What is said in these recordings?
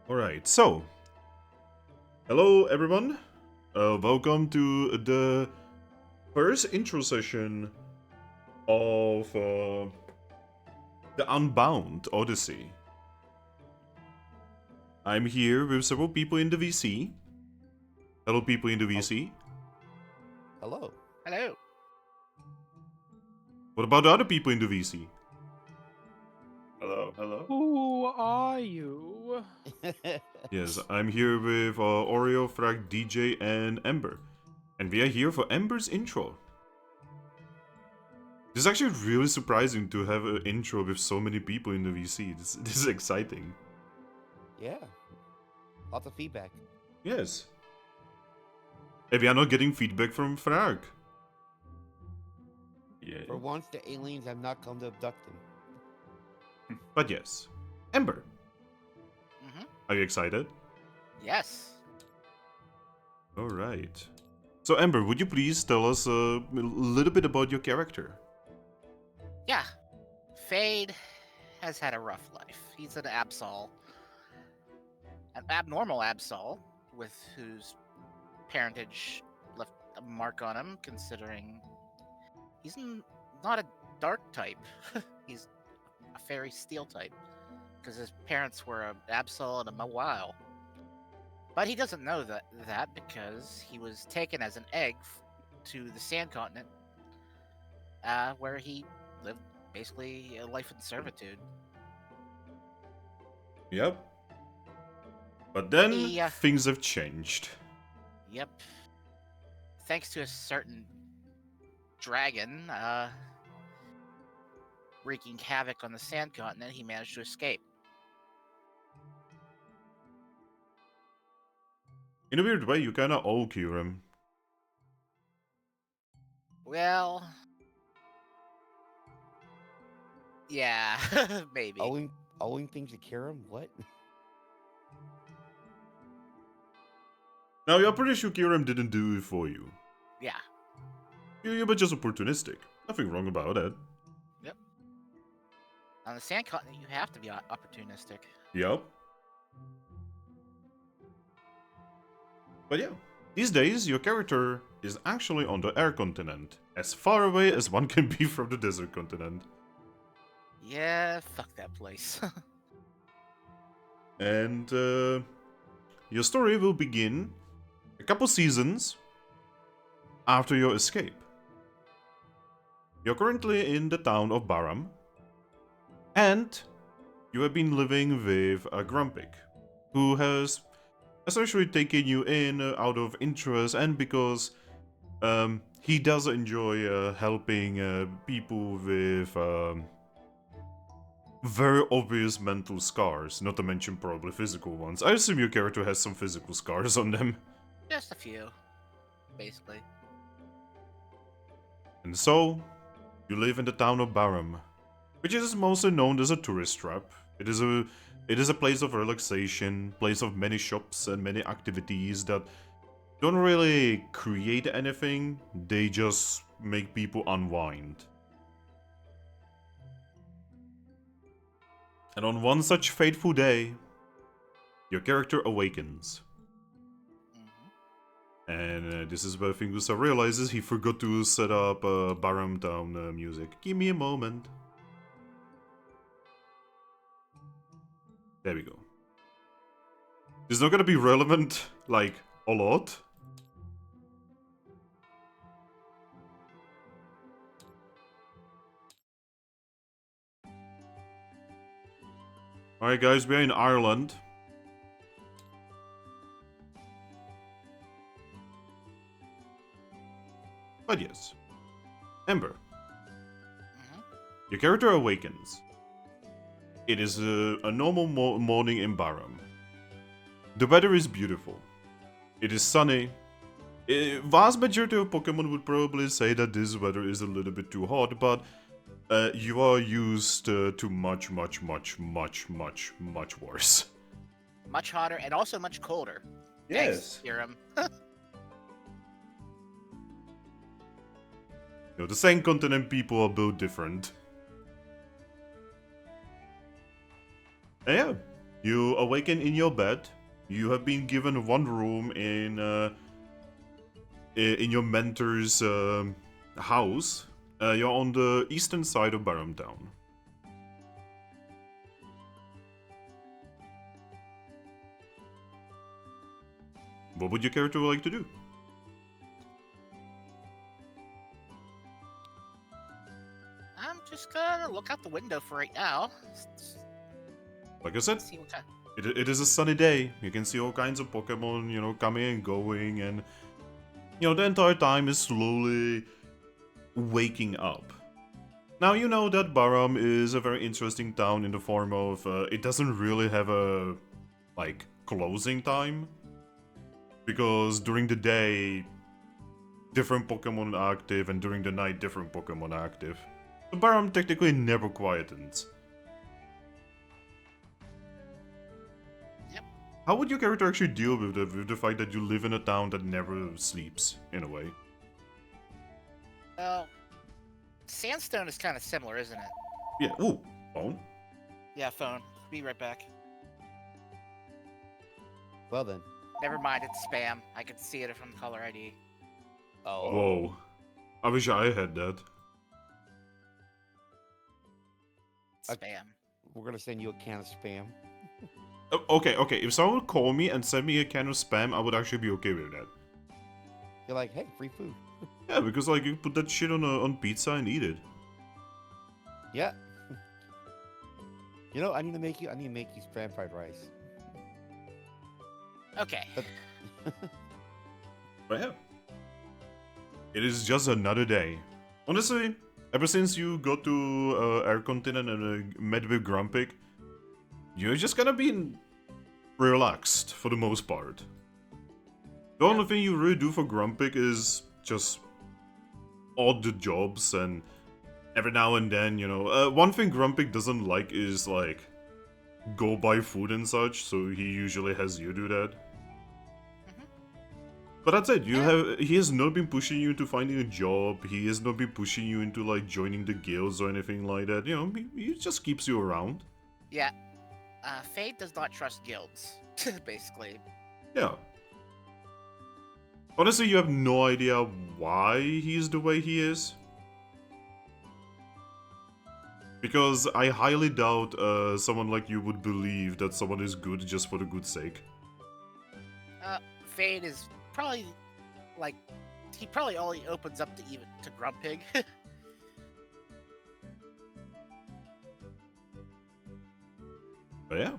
Alright, so, hello everyone. Welcome to the first intro session of the Unbound Odyssey. I'm here with several people in the VC. Hello, people in the VC. Hello. Hello. What about the other people in the VC? Hello, hello. Who are you? Yes, I'm here with Oreo, Frag, DJ, and Ember. And we are here for Ember's intro. This is actually really surprising to have an intro with so many people in the VC. This is exciting. Yeah. Lots of feedback. Yes. Hey, we are not getting feedback from Frag. Yeah. For once, the aliens have not come to abduct him. But yes. Ember, Mm-hmm. are you excited? Yes. Alright. So Ember, would you please tell us a little bit about your character? Yeah. Fade has had a rough life. He's an Absol. An abnormal Absol, with whose parentage left a mark on him, considering he's not a dark type. He's a fairy steel type. Because his parents were an Absol and a Mawile. But he doesn't know that because he was taken as an egg to the Sand Continent, where he lived basically a life in servitude. Yep. But then He, things have changed. Yep. Thanks to a certain dragon, wreaking havoc on the Sand Continent, he managed to escape. In a weird way, you kinda owe Kyurem. Well, yeah, maybe. Owing things to Kyurem? What? Now, you're pretty sure Kyurem didn't do it for you. Yeah. You were just opportunistic. Nothing wrong about that. Yep. On the Sand Continent, you have to be opportunistic. Yep. But yeah, these days your character is actually on the air continent, as far away as one can be from the desert continent. Yeah, fuck that place. And your story will begin a couple seasons after your escape. You're currently in the town of Baram, and you have been living with a Grumpig, who has essentially taken you in out of interest and because he does enjoy helping people with very obvious mental scars, not to mention probably physical ones. I assume your character has some physical scars on them. Just a few, basically. And so, you live in the town of Baram, which is mostly known as a tourist trap. It is a place of relaxation, place of many shops and many activities that don't really create anything, they just make people unwind. And on one such fateful day, your character awakens. Mm-hmm. And this is where Fingusa realizes he forgot to set up Baram Town music. Give me a moment. There we go. It's not gonna be relevant, like, a lot. Alright guys, we're in Ireland. But yes. Ember, Mm-hmm. your character awakens. It is a normal morning in Baram. The weather is beautiful. It is sunny. Vast majority of Pokemon would probably say that this weather is a little bit too hot, but you are used to much worse. Much hotter and also much colder. Yes. Thanks, Kyurem. You know, the same continent people are built different. And yeah, You awaken in your bed. You have been given one room in your mentor's house. You're on the eastern side of Barum Town. What would your character like to do? I'm just gonna look out the window for right now. Like I said, See what kind. it is a sunny day. You can see all kinds of Pokemon, you know, coming and going, and you know, the entire time is slowly waking up. Now, you know that Baram is a very interesting town in the form of it doesn't really have a like closing time, because during the day different Pokemon are active, and during the night different Pokemon are active. So Baram technically never quietens. Yep. How would your character actually deal with the fact that you live in a town that never sleeps, in a way? Well, Sandstone is kind of similar, isn't it? Yeah, ooh, phone? Yeah, phone. Be right back. Well then. Never mind, it's spam. I can see it from the caller ID. Oh. Whoa. I wish I had that. Spam. We're gonna send you a can of spam. Okay, if someone would call me and send me a can of spam, I would actually be okay with that. You're like, hey, free food. Yeah, because like you put that shit on pizza and eat it. Yeah. You know, I need to make you spam fried rice. Okay. But yeah. It is just another day. Honestly, ever since you got to Air Continent and met with Grumpig, you're just gonna be relaxed for the most part. The only thing you really do for Grumpig is just odd jobs, and every now and then, you know, one thing Grumpig doesn't like is like go buy food and such, so he usually has you do that. But that's it. He has not been pushing you into finding a job. He has not been pushing you into like joining the guilds or anything like that. You know, he just keeps you around. Yeah. Fade does not trust guilds, basically. Yeah. Honestly, you have no idea why he's the way he is. Because I highly doubt someone like you would believe that someone is good just for the good sake. Fade is probably like he probably only opens up to Grumpig. But yeah.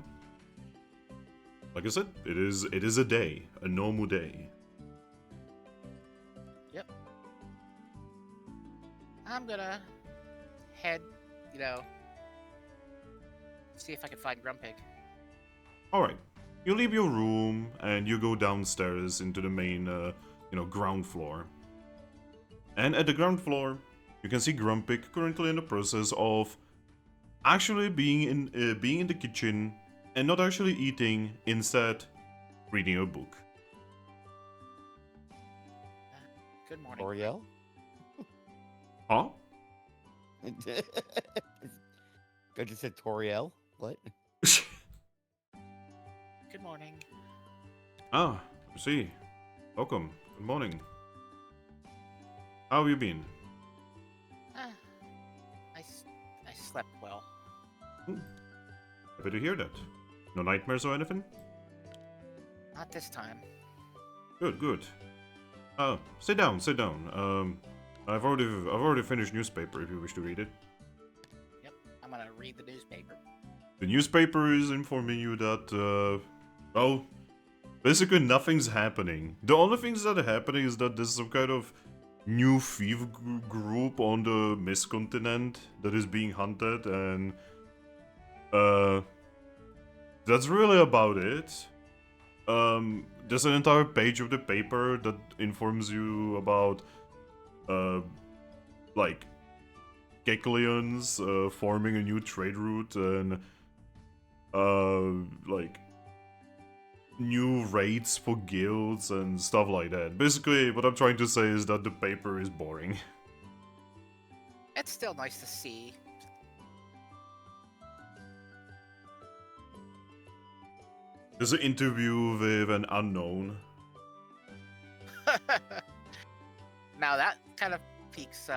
Like I said, it is a day, a normal day. Yep. I'm gonna head, you know, see if I can find Grumpig. Alright. You leave your room and you go downstairs into the main, ground floor. And at the ground floor, you can see Grumpig currently in the process of actually being in the kitchen and not actually eating, instead reading a book. Good morning. Toriel? Huh? I just said Toriel. What? Good morning. Ah, I see. Welcome. Good morning. How have you been? I slept well. Happy to hear that. No nightmares or anything? Not this time. Good. Sit down. I've already finished newspaper if you wish to read it. Yep, I'm gonna read the newspaper. The newspaper is informing you that, well, basically nothing's happening. The only things that are happening is that there's some kind of new thief group on the Mist Continent that is being hunted, and, that's really about it. There's an entire page of the paper that informs you about, like, Kecleons, forming a new trade route, and, like, new raids for guilds and stuff like that. Basically, what I'm trying to say is that the paper is boring. It's still nice to see. There's an interview with an unknown. Now that kind of piques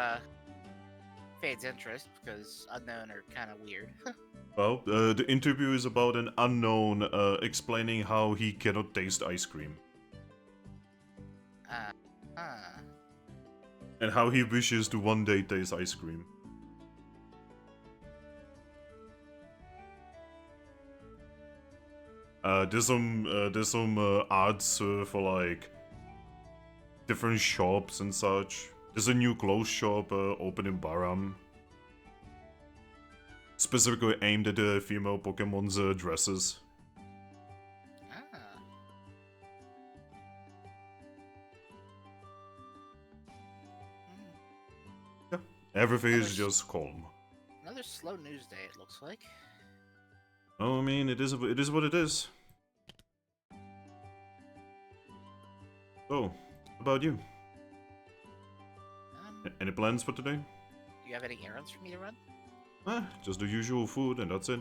Fade's interest because unknown are kind of weird. Well, the interview is about an unknown explaining how he cannot taste ice cream. uh, uh. And how he wishes to one day taste ice cream. There's some ads for like different shops and such. There's a new clothes shop open in Baram, specifically aimed at the female Pokemon's dresses. Ah. Hmm. Everything is Another just calm. Another slow news day, it looks like. Oh, I mean, it is what it is. So, how about you? Any plans for today? Do you have any errands for me to run? Just the usual food, and that's it.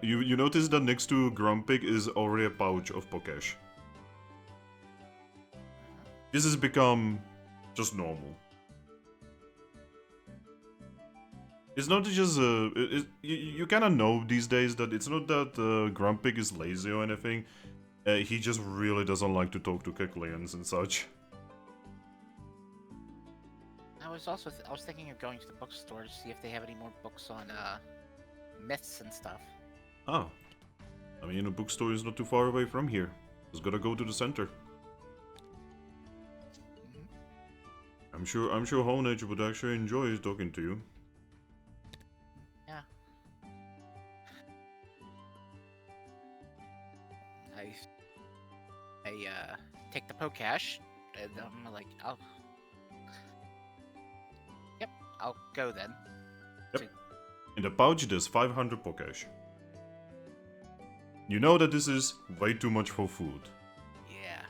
You notice that next to Grumpig is already a pouch of Pokesh. This has become just normal. It's not just you kind of know these days that it's not that Grumpig is lazy or anything. He just really doesn't like to talk to Kecleans and such. I was thinking of going to the bookstore to see if they have any more books on myths and stuff. Oh, I mean, a bookstore is not too far away from here. Just gotta go to the center. Mm-hmm. I'm sure Honage would actually enjoy talking to you. Yeah. I take the Pokecash, and I'm like, Yep, I'll go then. Yep. In the pouch, there's 500 Pokesh. You know that this is way too much for food. Yeah.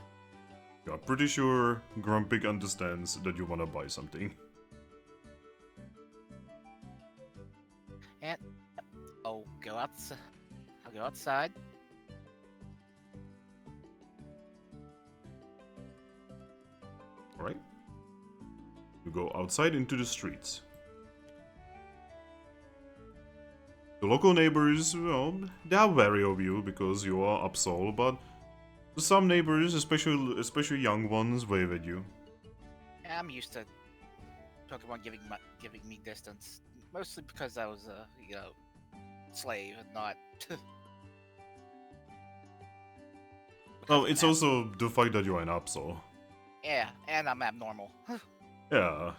You're pretty sure Grumpig understands that you wanna buy something. And I'll go outside. Alright. You go outside into the streets. The local neighbors, well, they are wary of you because you are Absol, but some neighbors, especially young ones, wave at you. I'm used to Pokemon giving me distance, mostly because I was a slave and not. Oh, it's also the fact that you are an Absol. Yeah, and I'm abnormal. Yeah.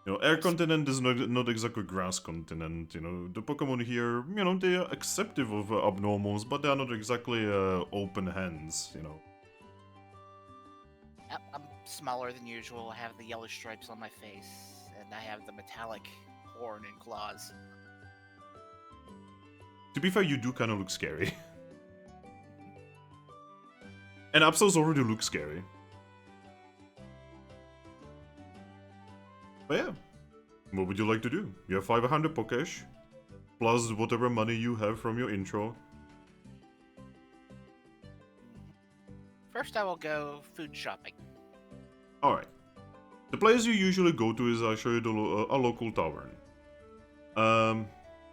You know, Air Continent is not exactly Grass Continent, you know. The Pokemon here, you know, they are acceptive of abnormals, but they are not exactly open hands, you know. I'm smaller than usual. I have the yellow stripes on my face, and I have the metallic horn and claws. To be fair, you do kind of look scary. And Absols already look scary. But yeah, what would you like to do? You have 500 Pokesh, plus whatever money you have from your intro. First, I will go food shopping. Alright. The place you usually go to is actually a local tavern. The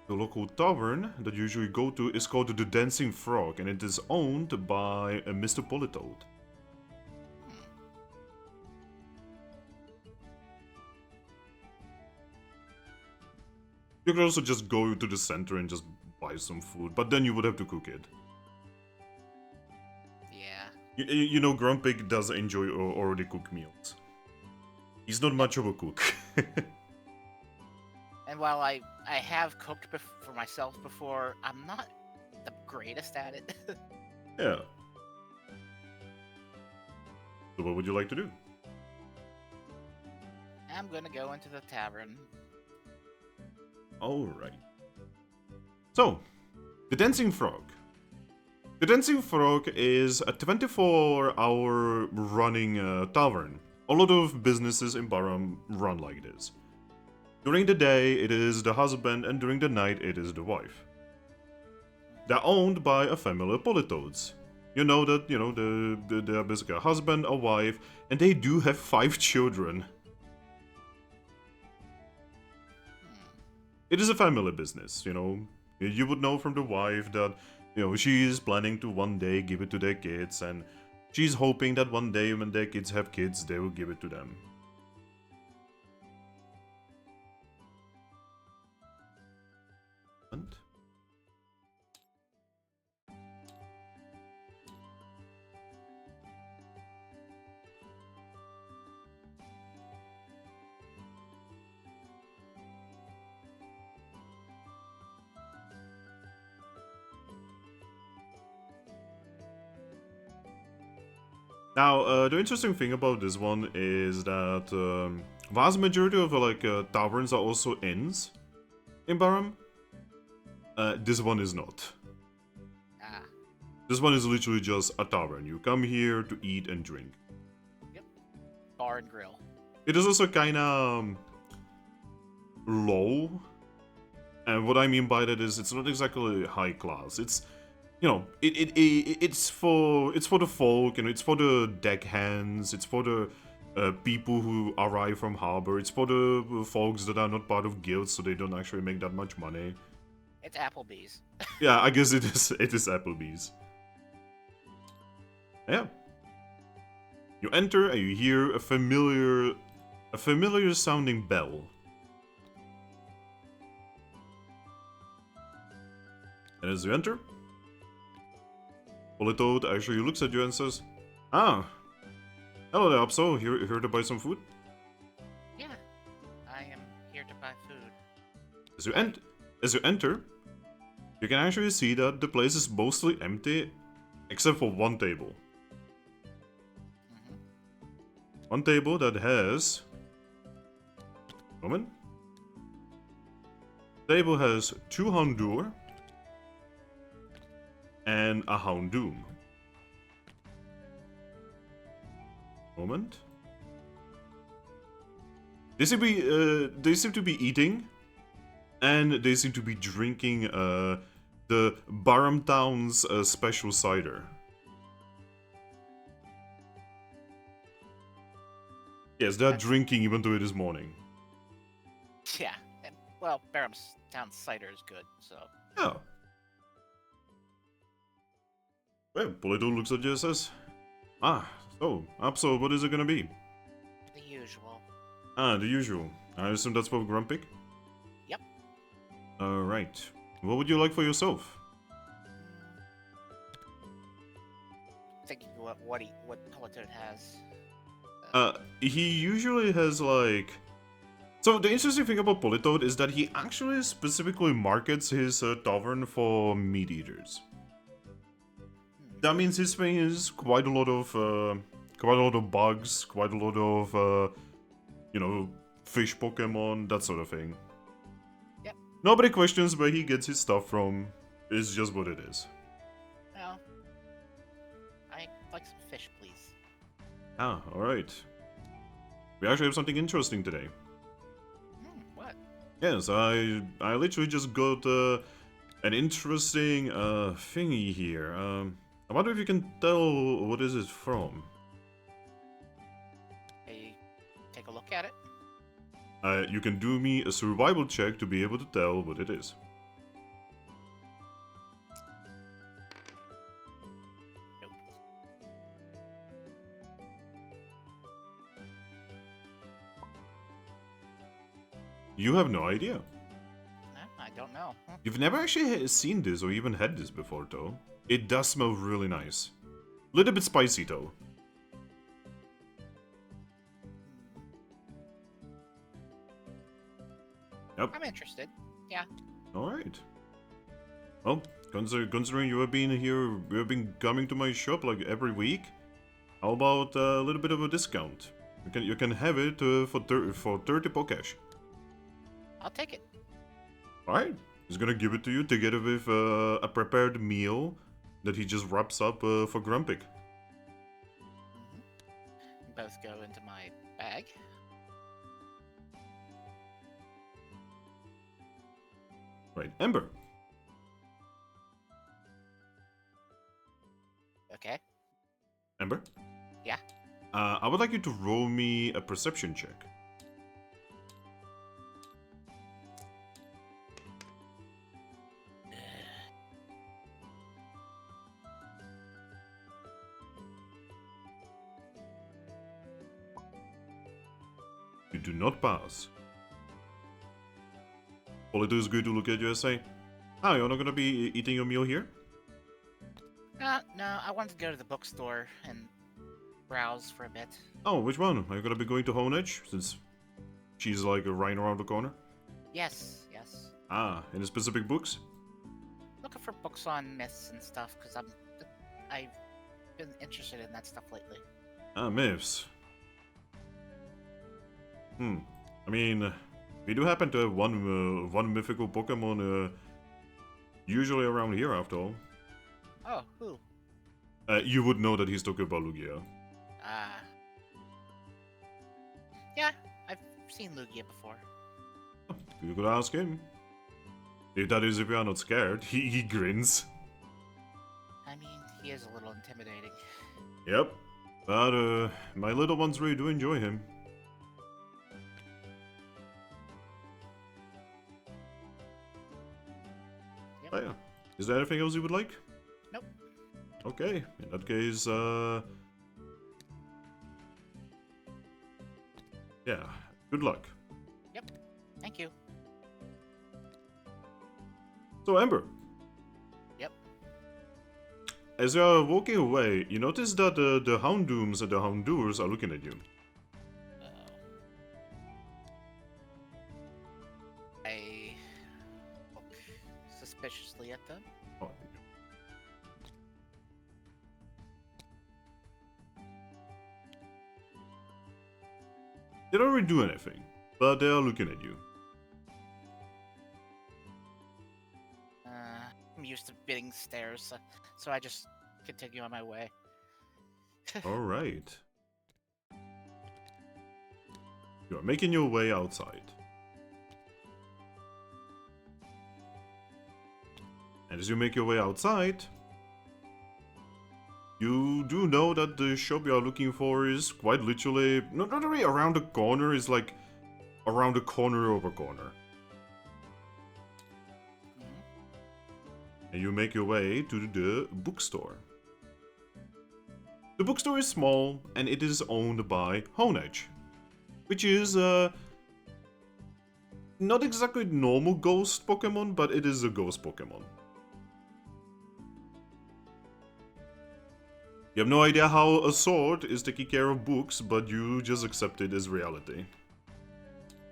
local tavern that you usually go to is called the Dancing Frog, and it is owned by Mr. Politoad. You could also just go to the center and just buy some food, but then you would have to cook it. Yeah. You know, Grumpig does enjoy already cooked meals. He's not much of a cook. And while I have cooked for myself before, I'm not the greatest at it. Yeah. So what would you like to do? I'm gonna go into the tavern. Alright. So, the Dancing Frog. The Dancing Frog is a 24-hour running tavern. A lot of businesses in Baram run like this. During the day, it is the husband, and during the night, it is the wife. They're owned by a family of Politoads. You know that, they're basically a husband, a wife, and they do have 5 children. It is a family business, You would know from the wife that, she is planning to one day give it to their kids, and she's hoping that one day when their kids have kids, they will give it to them. And now, the interesting thing about this one is that vast majority of taverns are also inns in Baram. This one is not. Ah, This one is literally just a tavern. You come here to eat and drink. bar and grill. It is also kind of low, and what I mean by that is it's not exactly high class. It's it's for the folk, it's for the deckhands, it's for the people who arrive from harbor, it's for the folks that are not part of guilds, so they don't actually make that much money. It's Applebee's. Yeah, I guess it is. It is Applebee's. Yeah. You enter and you hear a familiar sounding bell. And as you enter, Politoad actually looks at you and says, "Ah, hello there, Absol. Here to buy some food?" Yeah, I am here to buy food. As you enter, you can actually see that the place is mostly empty, except for one table. One table that has... Moment. Table has 2 Houndour and a Houndoom. Moment. They seem to be eating, and they seem to be drinking the Baram Town's special cider. Yes, they're drinking even though it is morning. Yeah, well, Barham's Town cider is good, so. Yeah. Well, Polito looks at you and says, "Ah, so, Absol, what is it gonna be?" The usual. Ah, the usual. I assume that's for Grumpig? Yep. Alright. What would you like for yourself? Thinking what Politoad has. He usually has like... So the interesting thing about Politoad is that he actually specifically markets his tavern for meat eaters. That means his thing is quite a lot of bugs, quite a lot of fish Pokemon, that sort of thing. Yep. Nobody questions where he gets his stuff from. It's just what it is. No. I like some fish, please. Ah, alright. We actually have something interesting today. What? Yes, I literally just got an interesting thingy here. I wonder if you can tell what is it from. Hey, take a look at it. You can do me a survival check to be able to tell what it is. Nope. You have no idea. No, I don't know. You've never actually seen this or even had this before, though. It does smell really nice. Little bit spicy, though. Yep. I'm interested. Yeah. Alright. Well, considering you have been coming to my shop like every week, how about a little bit of a discount? You can have it for 30 Pokesh. I'll take it. Alright. He's gonna give it to you together with a prepared meal that he just wraps up for Grumpig. Both go into my bag. Right, Ember. Okay. Ember? Yeah. I would like you to roll me a perception check. You do not pass. Polito is going to look at you and say, "Ah, you're not gonna be eating your meal here?" No, I wanted to go to the bookstore and browse for a bit. Oh, which one? Are you gonna be going to Honedge, since she's like right around the corner? Yes. Ah, any specific books? Looking for books on myths and stuff, because I've been interested in that stuff lately. Ah, myths. I mean, we do happen to have one mythical Pokemon, usually around here after all. Oh, who? You would know that he's talking about Lugia. Yeah, I've seen Lugia before. You could ask him. If that is, if you are not scared, he grins. I mean, he is a little intimidating. Yep, but my little ones really do enjoy him. Yep. Oh yeah. Is there anything else you would like? Nope. Okay, in that case, yeah, good luck. Yep. Thank you. So, Ember. Yep. As you are walking away, you notice that the Houndooms and the Houndours are looking at you. I look suspiciously at them. Oh, they don't really do anything, but they are looking at you. I'm used to getting stares, so I just continue on my way. Alright. You are making your way outside. And as you make your way outside, you do know that the shop you are looking for is quite literally, not really around the corner, it's like around the corner of a corner. And you make your way to the bookstore. The bookstore is small and it is owned by Honedge, which is not exactly normal ghost Pokemon, but it is a ghost Pokemon. You have no idea how a sword is taking care of books, but you just accept it as reality.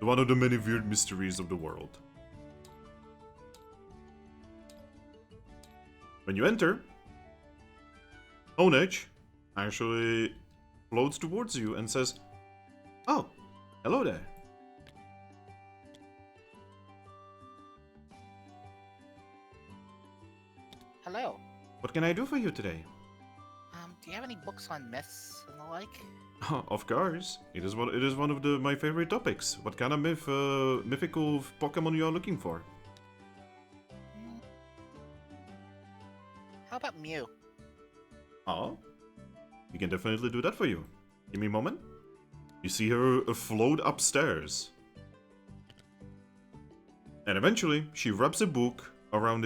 One of the many weird mysteries of the world. When you enter, Honedge actually floats towards you and says, "Oh, hello there." Hello. What can I do for you today? Do you have any books on myths and the like? Of course, it is one of my favorite topics. What kind of mythical Pokemon you are looking for? How about Mew? Oh, we can definitely do that for you. Give me a moment. You see her float upstairs, and eventually she wraps a book around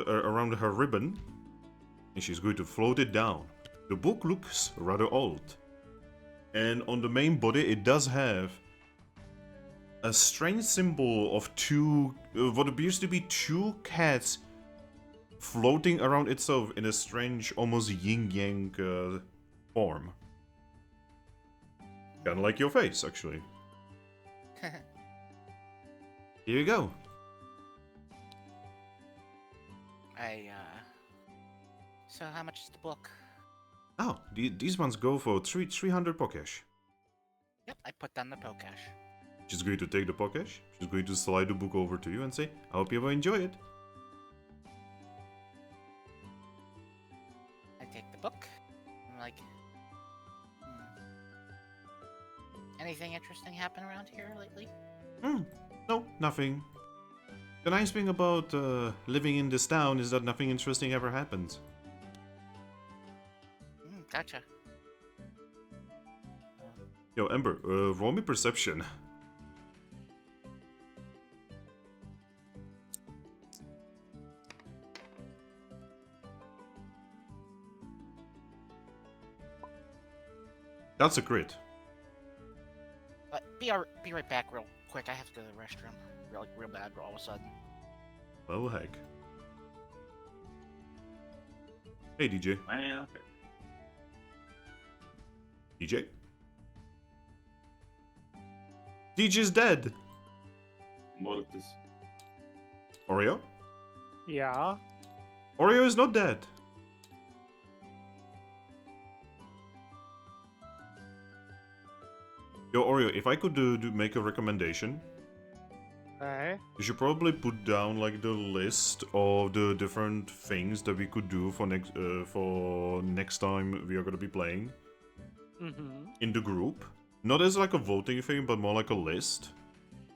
around her ribbon, and she's going to float it down. The book looks rather old, and on the main body it does have a strange symbol of what appears to be two cats floating around itself in a strange, almost yin-yang form. Kinda like your face, actually. Here you go. So how much is the book? Oh, these ones go for 300 Pokesh. Yep, I put down the Pokesh. She's going to take the Pokesh. She's going to slide the book over to you and say, "I hope you will enjoy it." I take the book. I'm like, anything interesting happen around here lately? No, nothing. The nice thing about living in this town is that nothing interesting ever happens. Gotcha. Yo, Ember, roll me perception. That's a crit. Be right back real quick. I have to go to the restroom. Real bad all of a sudden. Well, heck. Hey, DJ. Man, okay. DJ? DJ's dead! What is this? Oreo? Yeah. Oreo is not dead. Yo, Oreo, if I could make a recommendation, Okay. you should probably put down like the list of the different things that we could do for next time we are gonna be playing in the group. Not as like a voting thing, but more like a list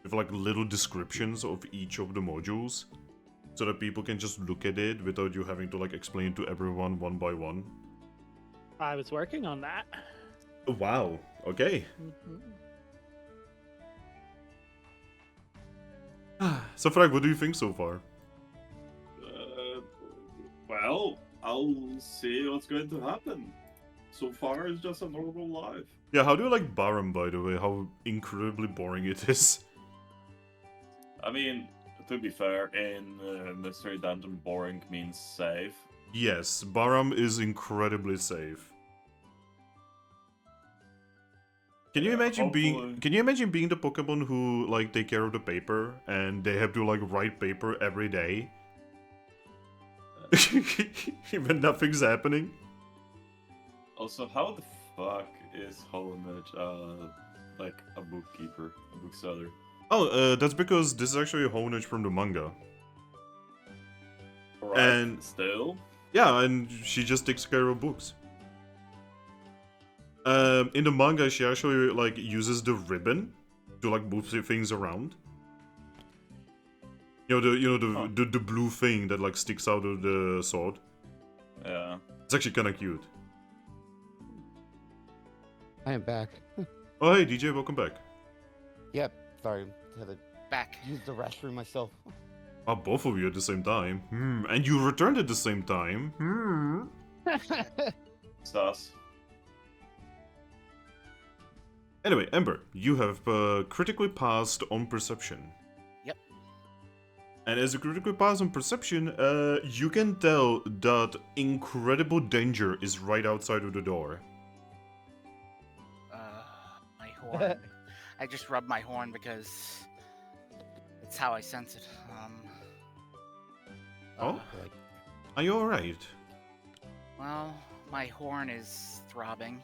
with like little descriptions of each of the modules, so that people can just look at it without you having to like explain it to everyone one by one. I was working on that. Wow. Okay. So, Frank, what do you think so far? Well, I'll see what's going to happen. So far, it's just a normal life. Yeah, how do you like Barum, by the way? How incredibly boring it is. I mean, to be fair, in Mystery Dungeon, boring means safe. Yes, Barum is incredibly safe. Can you imagine hopefully. Can you imagine being the Pokemon who like take care of the paper and they have to like write paper every day, even nothing's happening? Also, how the fuck is Holonage like a bookkeeper, a bookseller? Oh, that's because this is actually a Honage from the manga. Alright, And- still, Yeah, and she just takes care of books. In the manga, she actually like uses the ribbon to like move things around. You know the blue thing that like sticks out of the sword. yeah. It's actually kind of cute. I am back. Oh hey DJ, welcome back. Yep. Sorry. Had to Back. use the restroom myself. Oh, both of you at the same time. And you returned at the same time. Sus. Anyway, Ember, you have critically passed on perception. Yep. And as you critically pass on perception, you can tell that incredible danger is right outside of the door. My horn. I just rubbed my horn because it's how I sense it. Oh? Like, Are you alright? Well, my horn is throbbing.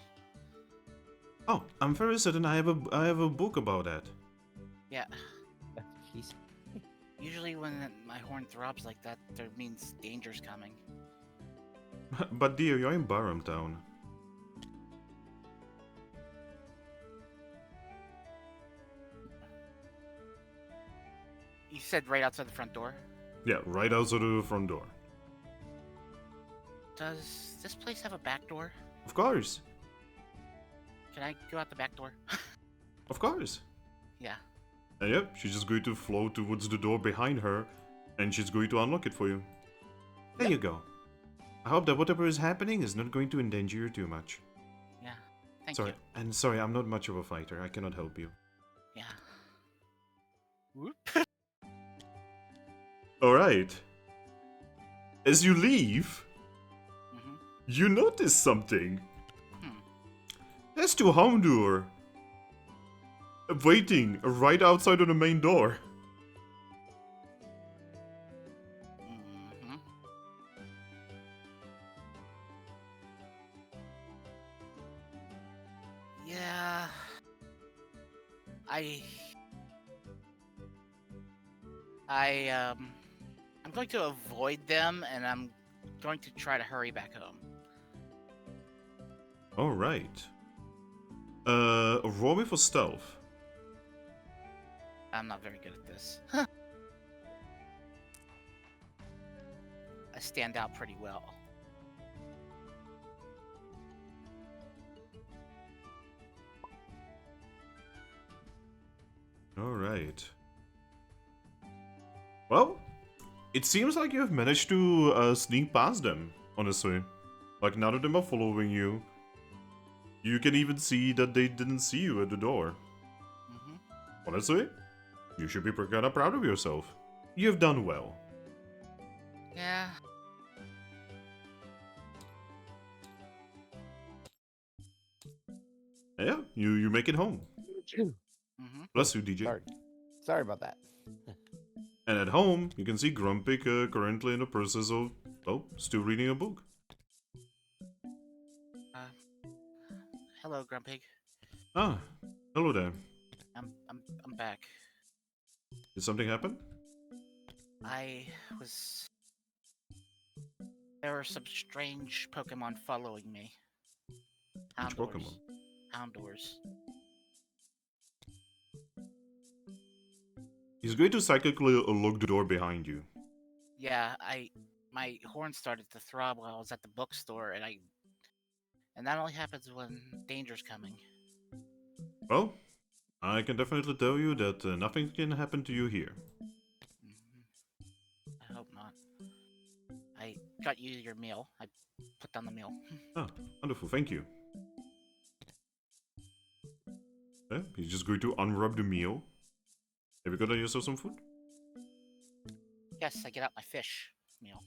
Oh, I'm very certain I have a book about that. Yeah. jeez. Usually when my horn throbs like that, there means danger's coming. But dear, you're in Barum Town. You said right outside the front door. Yeah, right outside of the front door. Does this place have a back door? Of course. Can I go out the back door? Of course. Yeah. And yep, she's just going to flow towards the door behind her, and she's going to unlock it for you. There you go. I hope that whatever is happening is not going to endanger you too much. Yeah. Thank Sorry, you. and sorry, I'm not much of a fighter. I cannot help you. Yeah. Whoop. Alright. As you leave, Mhm. you notice something. Hmm. There's two Houndour waiting right outside of the main door. Mhm. Yeah. I'm going to avoid them, and I'm going to try to hurry back home. Alright. Roll me for stealth. I'm not very good at this. stand out pretty well. Alright. Well, it seems like you've managed to sneak past them, honestly. Like, none of them are following you. You can even see that they didn't see you at the door. Hmm. Honestly, you should be kind of proud of yourself. You've done well. Yeah. Yeah, you make it home. Hmm. Bless you, DJ. Sorry about that. And at home, you can see Grumpig currently in the process of, well, still reading a book. Hello, Grumpig. Ah, hello there. I'm back. Did something happen? There were some strange Pokemon following me. Which Pokemon? Houndours. He's going to psychically lock the door behind you. Yeah, my horn started to throb while I was at the bookstore, and that only happens when danger's coming. Well, I can definitely tell you that nothing can happen to you here. I hope not. I got you your meal. I put down the meal. Ah, wonderful, thank you. Yeah, he's just going to unwrap the meal. Have you got yourself some food? Yes, I get out my fish meal.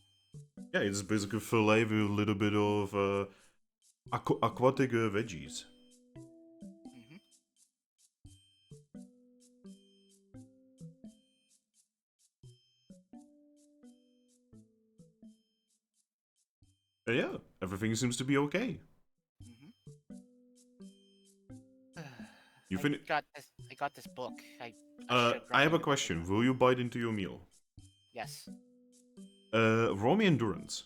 Yeah, it's basically filet with a little bit of aquatic veggies. Hmm. Yeah, everything seems to be okay. You I finished? got this book. I I have a question. Will you bite into your meal? Yes. Roll me endurance.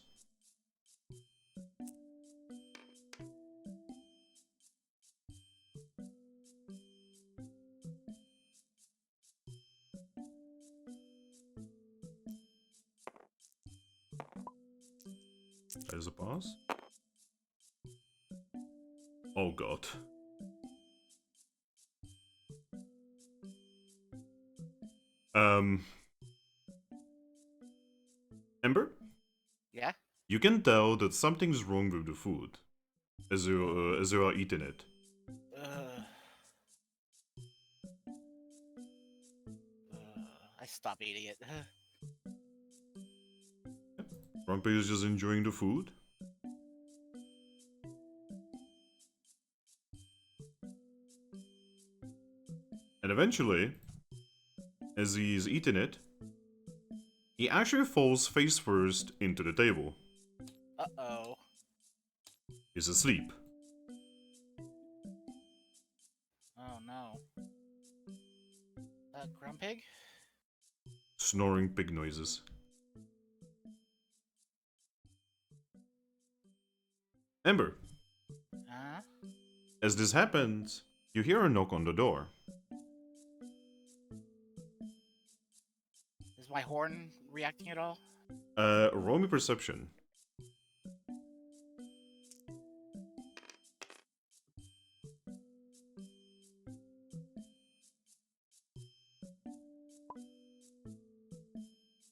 There's a pass. Oh god. Ember? Yeah. You can tell that something's wrong with the food as you are eating it. I stop eating it. Grumpy is just enjoying the food. And eventually, as he's eating it, he actually falls face first into the table. Uh-oh. He's asleep. Oh no. Grumpig? Snoring pig noises. Ember, Huh? as this happens, you hear a knock on the door. Is my horn reacting at all? Roll me perception.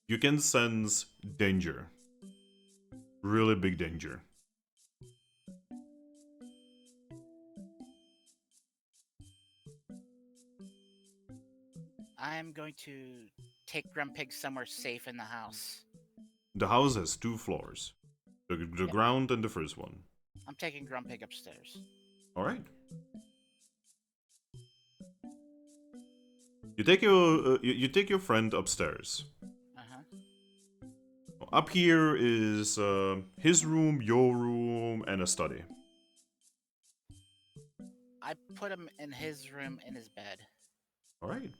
You can sense danger. Really big danger. I'm going to take Grumpig somewhere safe in the house. The house has 2 floors. The ground and the first one. I'm taking Grumpig upstairs. Alright. You take you take your friend upstairs. Uh-huh. Up here is his room, your room, and a study. I put him in his room in his bed. Alright.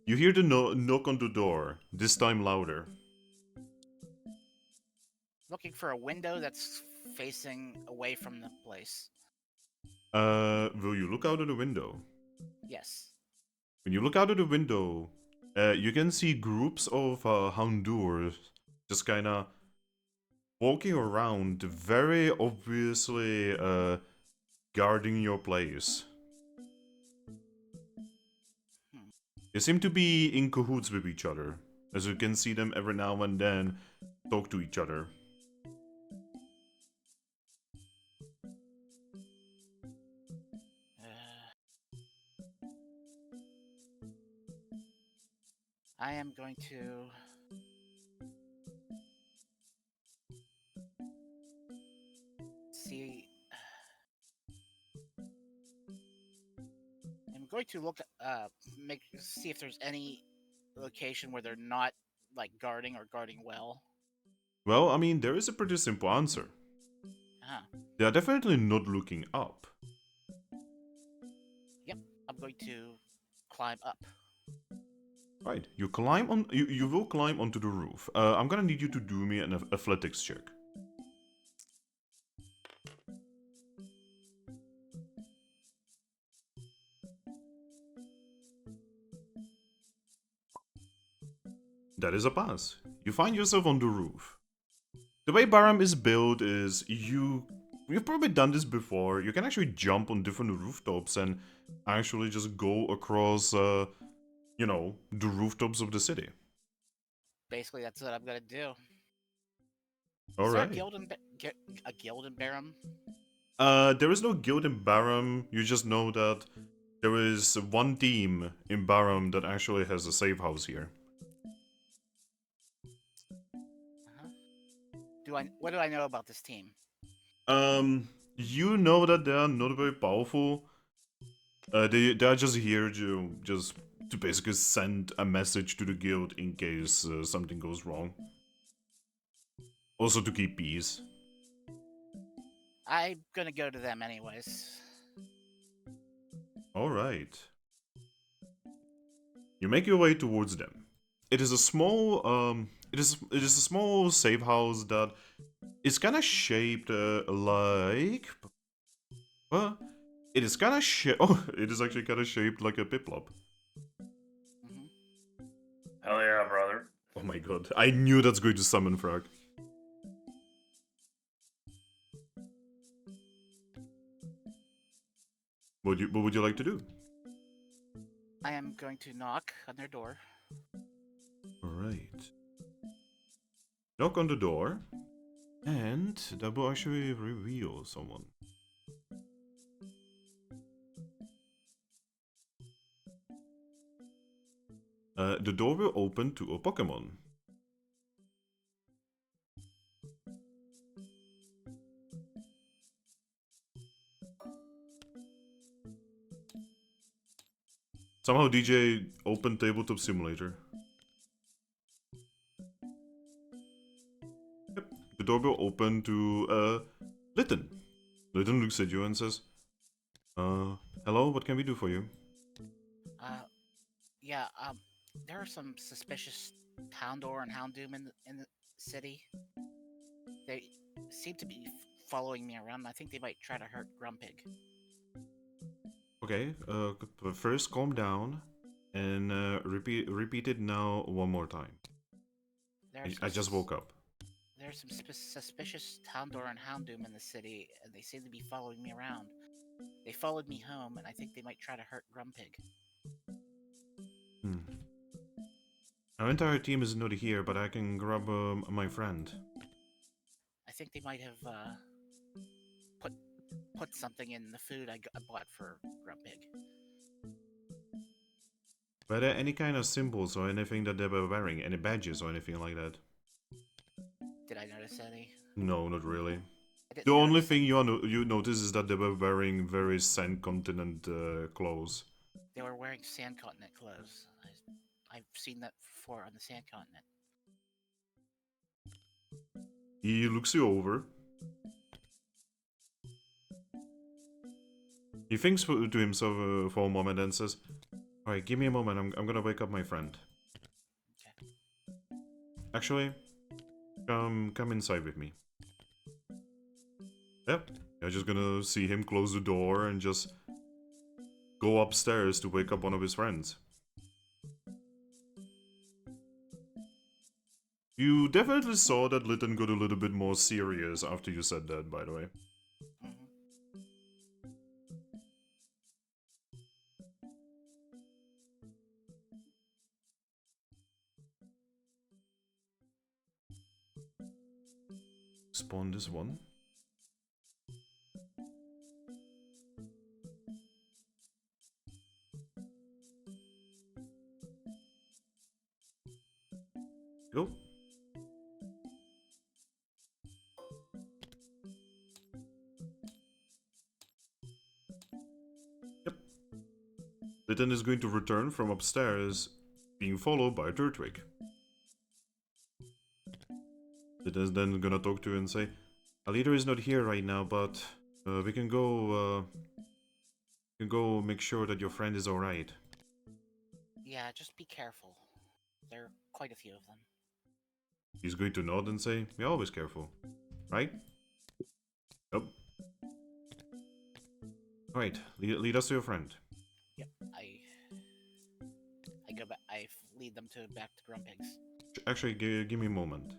You hear the knock on the door, this time louder. Looking for a window that's facing away from the place. Will you look out of the window? Yes. When you look out of the window, you can see groups of Houndours just kind of walking around, very obviously guarding your place. Hmm. They seem to be in cahoots with each other, as you can see them every now and then talk to each other. I am going to see. I'm going to look, see if there's any location where they're not like guarding or guarding well. Well, I mean, there is a pretty simple answer. Uh-huh. They are definitely not looking up. Yep, I'm going to climb up. Right, you climb on. You will climb onto the roof. I'm gonna need you to do me an athletics check. That is a pass. You find yourself on the roof. The way Baram is built is you've probably done this before. You can actually jump on different rooftops and actually just go across, you know, the rooftops of the city. Basically, that's what I'm gonna do. All Is there right. a guild in Barum? There is no guild in Baram. You just know that there is one team in Baram that actually has a safe house here. Uh-huh. What do I know about this team? You know that they are not very powerful. They are just here to basically send a message to the guild in case something goes wrong. Also to keep peace. I'm gonna go to them anyways. All right. You make your way towards them. It is a small it is a small safe house that is kind of shaped like well, it is kind of oh, it is actually kind of shaped like a Piplup. Hmm. Hell yeah, brother. Oh my god, I knew that's going to summon Frog. What would you like to do? I am going to knock on their door. Alright. Knock on the door, and that will actually reveal someone. The door will open to a Pokemon. Somehow DJ opened Tabletop Simulator. Yep. The door will open to Litten. Litten looks at you and says, hello, what can we do for you? Yeah, there are some suspicious Houndour and Houndoom in the city. They seem to be following me around. I think they might try to hurt Grumpig. Okay, but first calm down and repeat it now one more time. I just woke up. There's some suspicious Houndour and Houndoom in the city, and they seem to be following me around. They followed me home, and I think they might try to hurt Grumpig. Our entire team is not here, but I can grab my friend. I think they might have put something in the food I bought for Grumpig. Were there any kind of symbols or anything that they were wearing? Any badges or anything like that? Did I notice any? No, not really. I didn't The only notice thing you notice is that they were wearing very Sand Continent clothes. they were wearing Sand Continent clothes. I've seen that before on the Sand Continent. He looks you over. He thinks to himself for a moment and says, "Alright, give me a moment, I'm gonna wake up my friend." Okay. Actually, come inside with me. Yep, you're just gonna see him close the door and just go upstairs to wake up one of his friends. You definitely saw that Lytton got a little bit more serious after you said that, by the way. Mhm. Spawn this one. Go. Yep. Lytton is going to return from upstairs, being followed by Turtwig. Lytton is then gonna talk to you and say, "Our leader is not here right now, but we can go make sure that your friend is alright." Yeah, just be careful. There are quite a few of them. He's going to nod and say, "We're always careful, right?" Yep. Alright, lead us to your friend. Yep, I go back. Lead them to back to Grumpig's. Actually, give me a moment.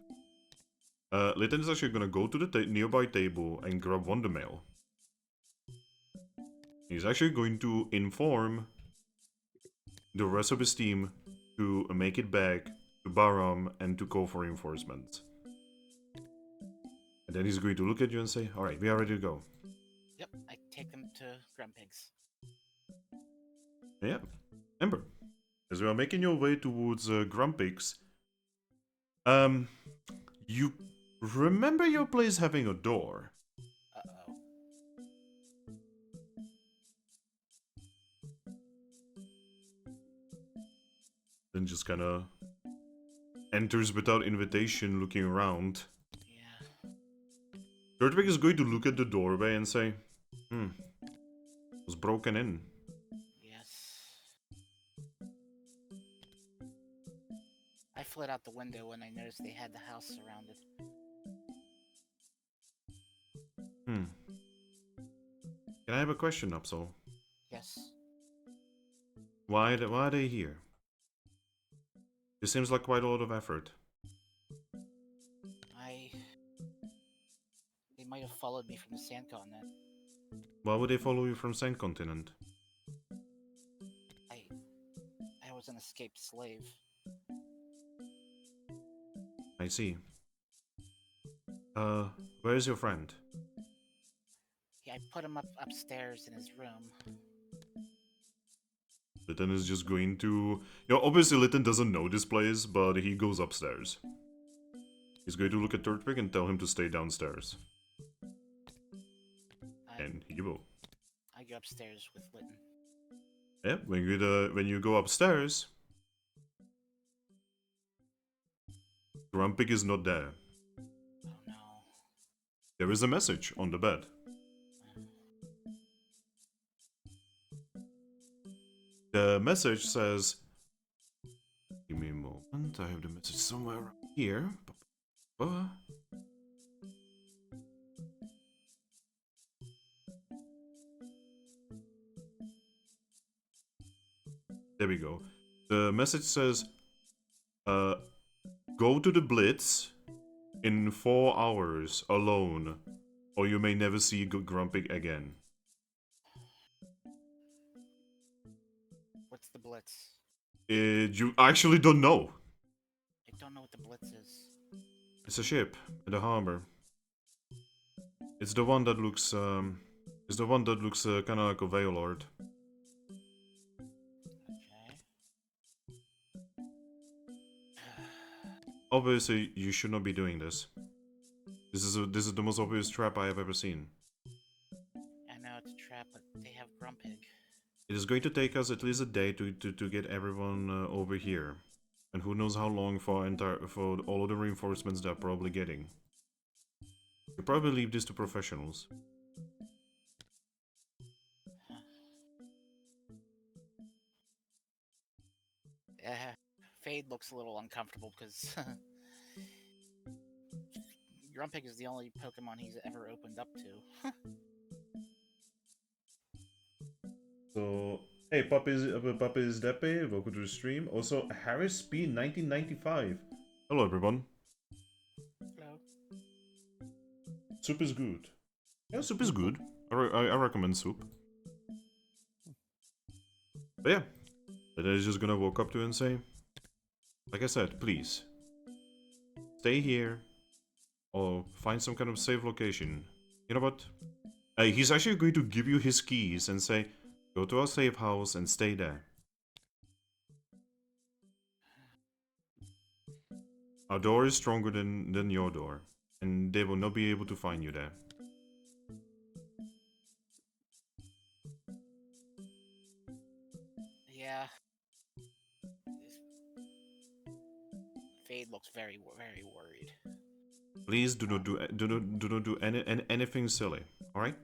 Lytton is actually gonna go to the nearby table and grab Wonder Mail. He's actually going to inform the rest of his team to make it back to Baram and to call for reinforcements. And then he's going to look at you and say, "Alright, we are ready to go." Yep, I take them to Grumpig's. Yeah. Ember, as you are making your way towards Grumpix, you remember your place having a door. Uh-oh. Then just kinda enters without invitation, looking around. Yeah. Turtwig is going to look at the doorway and say, was broken in. Yes. I fled out the window when I noticed they had the house surrounded. Can I have a question, Absol? Yes. Why are they here? This seems like quite a lot of effort. They might have followed me from the Sand Continent. Why would they follow you from Sand Continent? I was an escaped slave. I see. Where is your friend? Yeah, I put him upstairs in his room. Lytton is just going to... obviously Lytton doesn't know this place, but he goes upstairs. He's going to look at Turtwig and tell him to stay downstairs. And he will. I go upstairs with Lytton. Yeah, when you go upstairs, Grumpig is not there. Oh no. There is a message on the bed. The message says... Give me a moment, I have the message somewhere around here. There we go. The message says, go to the Blitz in 4 hours alone, or you may never see Grumpig again. What's the Blitz? You actually don't know. I don't know what the Blitz is. It's a ship in the harbor. It's the one that looks, kind of like a Veilord. Okay. Obviously, you should not be doing this. This is the most obvious trap I have ever seen. I know it's a trap, but they have Grumpig. It is going to take us at least a day to get everyone over here. And who knows how long for all of the reinforcements they're probably getting. You probably leave this to professionals. Fade looks a little uncomfortable because Grumpig is the only Pokemon he's ever opened up to. So, hey, Puppies Depe, welcome to the stream. Also, Harris P 1995. Hello, everyone. Soup is good. Yeah, soup is good. I recommend soup. But yeah, then is just gonna walk up to you and say, like I said, please, stay here, or find some kind of safe location. You know what? He's actually going to give you his keys and say, go to our safe house and stay there. Our door is stronger than your door, and they will not be able to find you there. Yeah. Fade looks very, very worried. Please do not do anything silly. All right?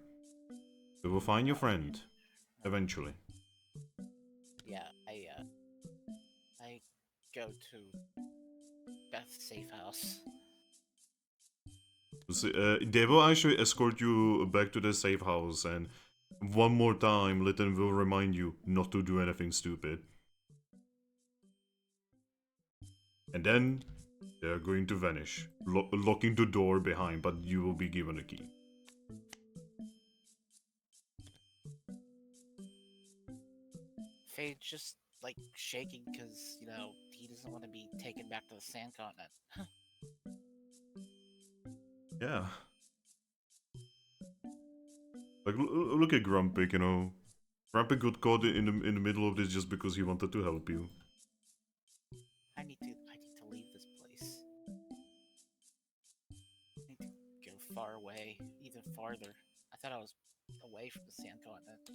We will find your friend eventually. Yeah, I go to Beth's safe house. They will actually escort you back to the safe house, and one more time, Lytton will remind you not to do anything stupid. And then they are going to vanish, locking the door behind, but you will be given a key. Fade's just like shaking because, you know, he doesn't want to be taken back to the sand continent. Yeah. Like, look at Grumpy, you know. Grumpy got caught in the middle of this just because he wanted to help you. I need to leave this place. I need to go far away, even farther. I thought I was away from the sand continent.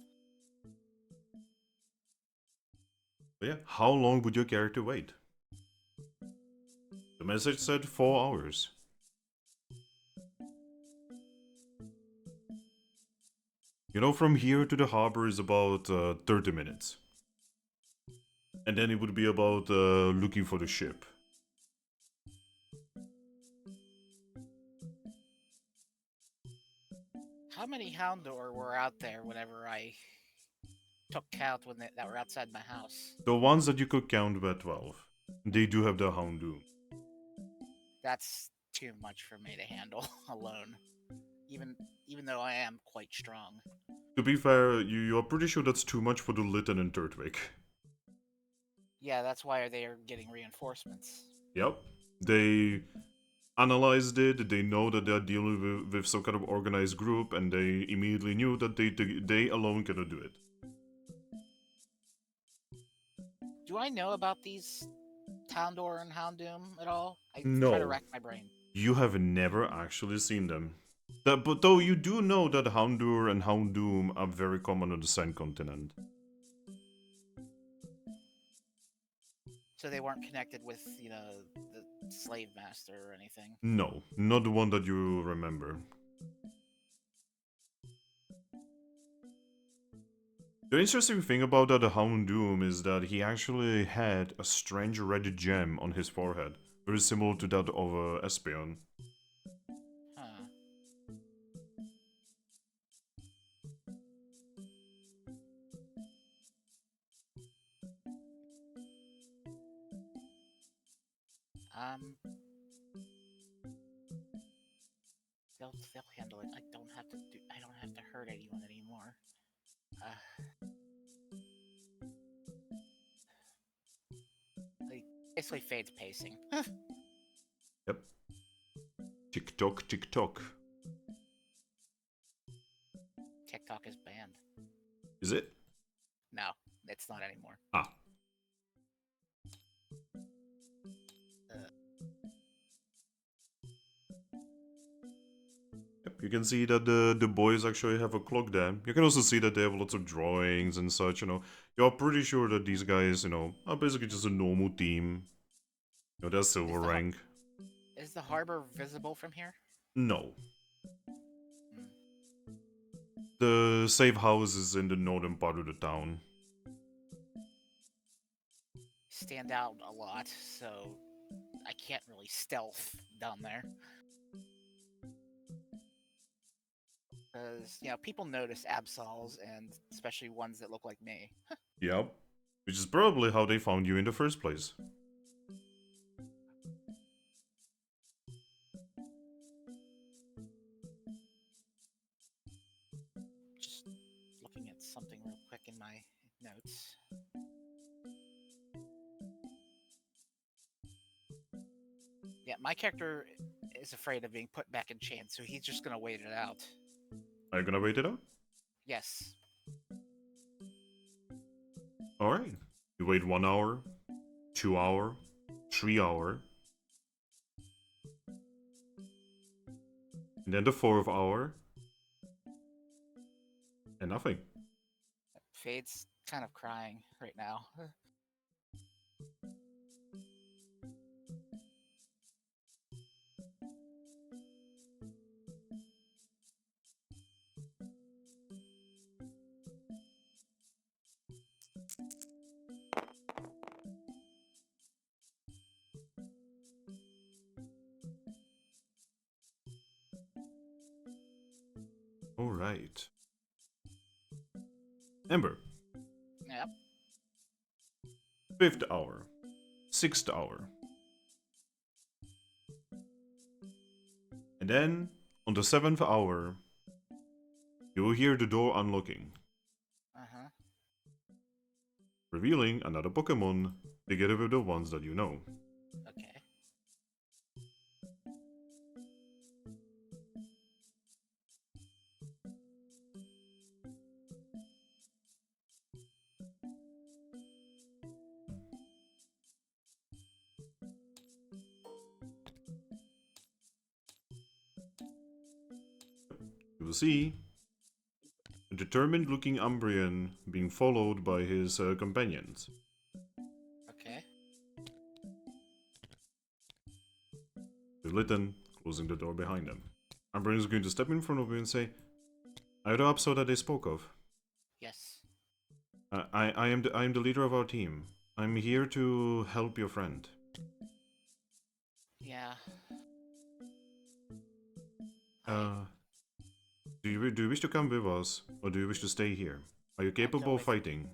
But yeah, how long would your character wait? The message said 4 hours. You know, from here to the harbor is about 30 minutes. And then it would be about looking for the ship. How many Houndour were out there whenever I took count that were outside my house? The ones that you could count were 12. They do have the Houndoom. That's too much for me to handle alone. Even though I am quite strong. To be fair, you are pretty sure that's too much for the Lytton and Turtwig. Yeah, that's why they are getting reinforcements. Yep. They analyzed it, they know that they're dealing with some kind of organized group, and they immediately knew that they alone cannot do it. Do I know about these Houndour and Houndoom at all? I No. try to rack my brain. You have never actually seen them. But though you do know that Houndour and Houndoom are very common on the Sand Continent. So they weren't connected with, you know, the slave master or anything. No, not the one that you remember. The interesting thing about that Houndoom is that he actually had a strange red gem on his forehead, very similar to that of Espeon. Huh. They'll handle it. I don't have to hurt anyone anymore. Like, basically Fade's pacing. Yep. Tick-tock, tick-tock. TikTok is banned. Is it? No, it's not anymore. Ah. Yep, you can see that the boys actually have a clock there. You can also see that they have lots of drawings and such, you know. You're pretty sure that these guys, you know, are basically just a normal team. You know, they're silver rank. Is the harbor visible from here? No. Hmm. The safe house is in the northern part of the town. Stand out a lot, so I can't really stealth down there. Because, you know, people notice Absols, and especially ones that look like me. Yep. Which is probably how they found you in the first place. something real quick in my notes. Yeah, my character is afraid of being put back in chains, so he's just gonna wait it out. Are you gonna wait it out? Yes. Alright. You wait 1 hour, 2 hour, 3 hour. And then the 4th hour. And nothing. Fade's kind of crying right now. Alright. Ember. Yep. 5th hour. 6th hour. And then, on the 7th hour, you will hear the door unlocking, Uh-huh. revealing another Pokémon together with the ones that you know. Okay. You will see a determined-looking Umbreon being followed by his companions. Okay. With Litten closing the door behind them. Umbreon is going to step in front of you and say, "Are you the Absol that they spoke of? Yes. I am the leader of our team. I'm here to help your friend." Yeah. Do you wish to come with us, or do you wish to stay here? Are you go capable of with- fighting?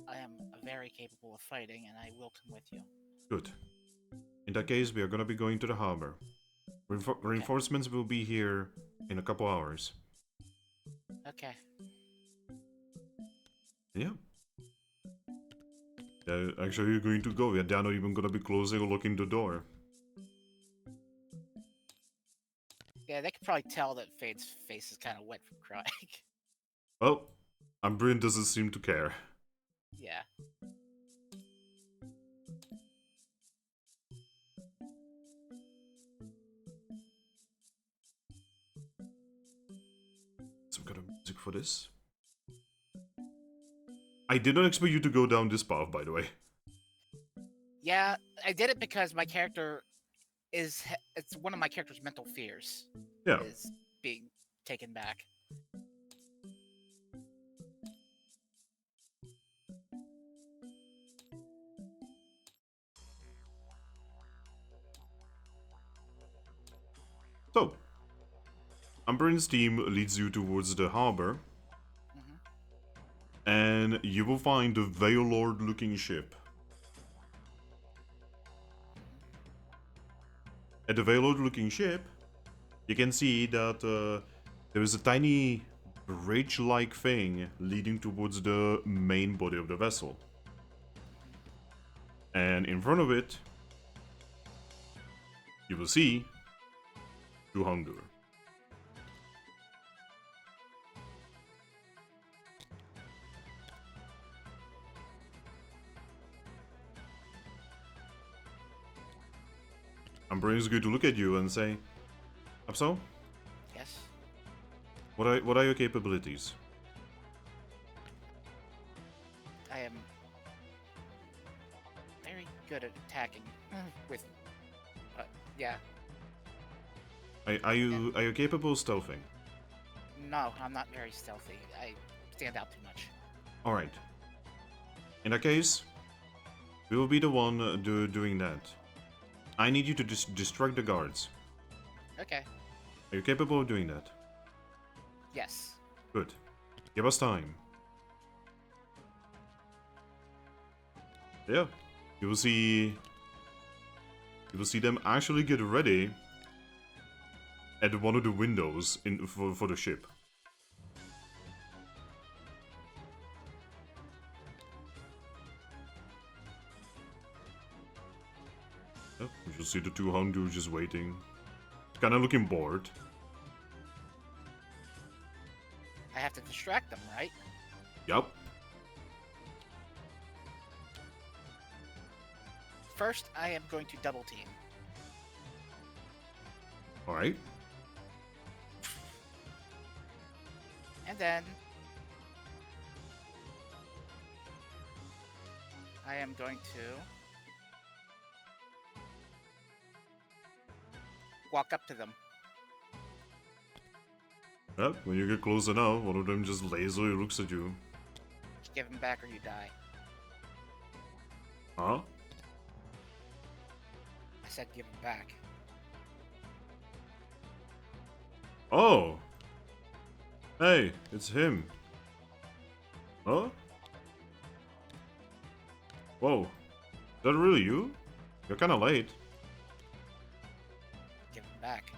I am very capable of fighting, and I will come with you. Good. In that case, we are gonna be going to the harbor. Reinforcements will be here in a couple hours. Okay. Yeah. Actually, you're going to go. They're not even gonna be closing or locking the door. Yeah, they could probably tell that Fade's face is kind of wet from crying. Well, Umbreon doesn't seem to care. Yeah. Some kind of music for this. I did not expect you to go down this path, by the way. Yeah, I did it because my character it's one of my character's mental fears. Yeah. Is being taken back. So, Umbreon's team leads you towards the harbor, Hmm. and you will find a Veilord-looking ship. At the Veilord-looking ship, you can see that there is a tiny bridge-like thing leading towards the main body of the vessel. And in front of it, you will see two Hongur. Umbreon is going to look at you and say, "Absol, Yes. what are your capabilities?" I am very good at attacking with yeah. Are you capable of stealthing? No, I'm not very stealthy. I stand out too much. All right. In that case, we will be the one doing that. I need you to distract the guards. Okay. Are you capable of doing that? Yes. Good. Give us time. Yeah. You will see them actually get ready at one of the windows for the ship. see the two Houndour just waiting. Kinda looking bored. I have to distract them, right? Yup. First, I am going to double team. Alright. And then I am going to walk up to them. Yep, when you get close enough, one of them just lazily looks at you. Give them back or you die. Huh? I said give them back. Oh! Hey, it's him. Huh? Whoa. Is that really you? You're kinda late. Give them back.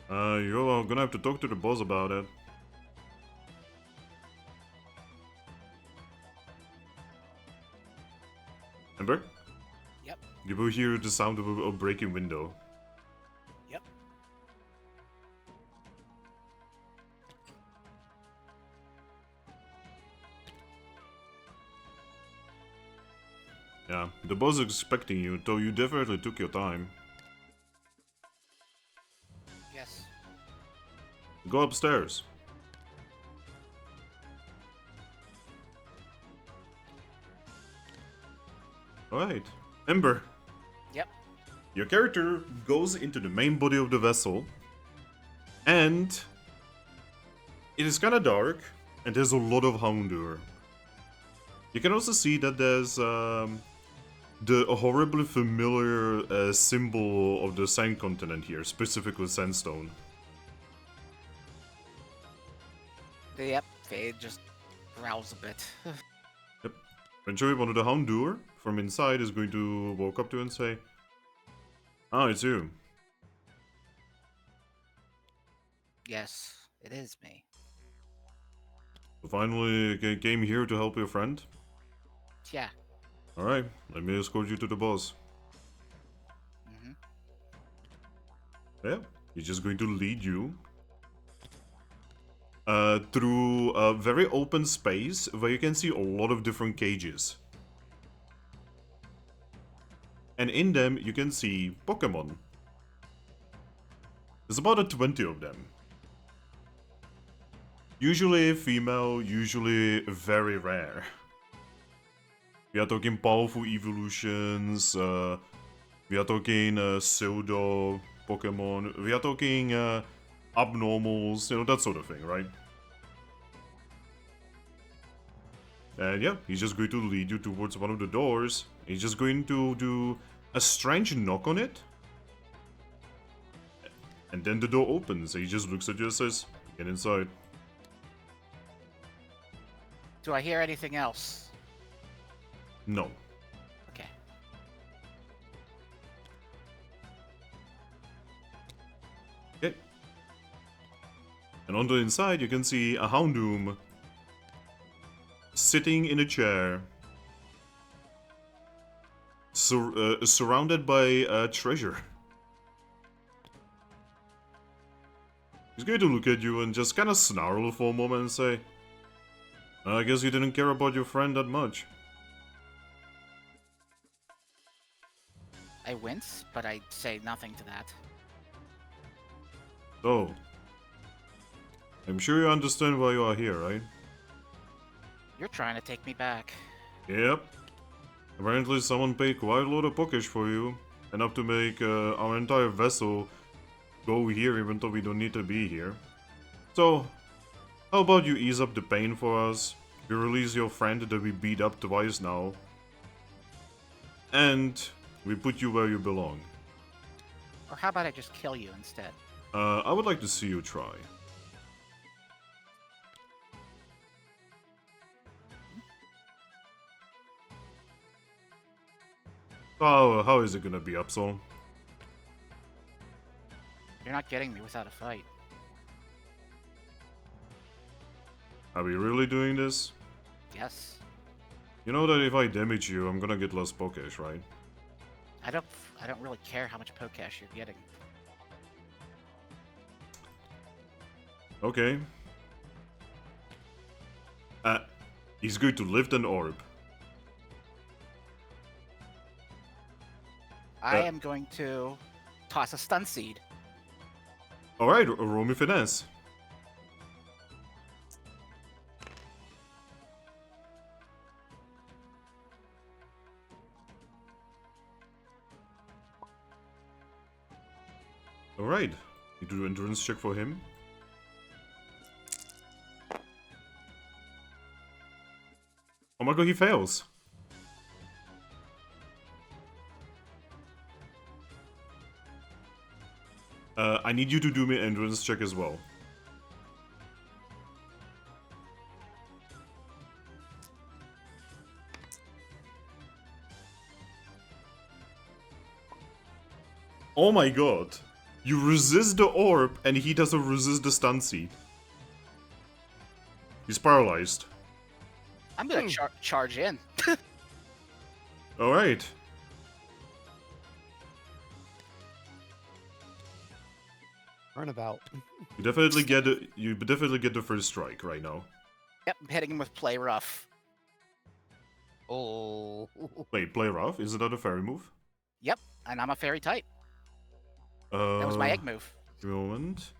You're gonna have to talk to the boss about it. Ember? Yep. You will hear the sound of a breaking window. Yep. Yeah, the boss is expecting you, though you definitely took your time. Yes. Go upstairs. Alright. Ember. Yep. Your character goes into the main body of the vessel, and it is kind of dark, and there's a lot of Houndour. You can also see that there's the horribly familiar symbol of the sand continent here, specifically sandstone. Yep. Fade just growls a bit. Eventually, one of the Houndour from inside is going to walk up to you and say, "Ah, it's you." Yes, it is me. So finally came here to help your friend? Yeah. Alright, let me escort you to the boss. Mm-hmm. Yeah, he's just going to lead you through a very open space where you can see a lot of different cages. And in them you can see Pokémon. There's about 20 of them. Usually female, usually very rare. We are talking powerful evolutions, we are talking pseudo Pokemon, we are talking abnormals, you know, that sort of thing, right? And yeah, he's just going to lead you towards one of the doors. He's just going to do a strange knock on it. And then the door opens, and he just looks at you and says, "Get inside." Do I hear anything else? No. Okay. Okay. And on the inside, you can see a Houndoom sitting in a chair, surrounded by treasure. He's going to look at you and just kind of snarl for a moment and say, "I guess you didn't care about your friend that much." I wince, but I say nothing to that. So, I'm sure you understand why you are here, right? You're trying to take me back. Yep. Apparently someone paid quite a lot of Pokesh for you, enough to make our entire vessel go here even though we don't need to be here. So, how about you ease up the pain for us? We release your friend that we beat up twice now. And we put you where you belong. Or how about I just kill you instead? I would like to see you try. How is it gonna be, Absol? You're not getting me without a fight. Are we really doing this? Yes. You know that if I damage you, I'm gonna get less Pokesh, right? I don't really care how much Pokecash you're getting. Okay. He's going to lift an orb. I am going to toss a stun seed. Alright, roll me finesse. Alright, you do endurance check for him. Oh my god, he fails. I need you to do me an endurance check as well. Oh my god. You resist the orb and he doesn't resist the stun seed. He's paralyzed. I'm gonna charge in. Alright. Turnabout. You definitely get the first strike right now. Yep, I'm hitting him with play rough. Oh. Wait, play rough? Isn't that a fairy move? Yep, and I'm a fairy type. That was my egg move. Give me a moment.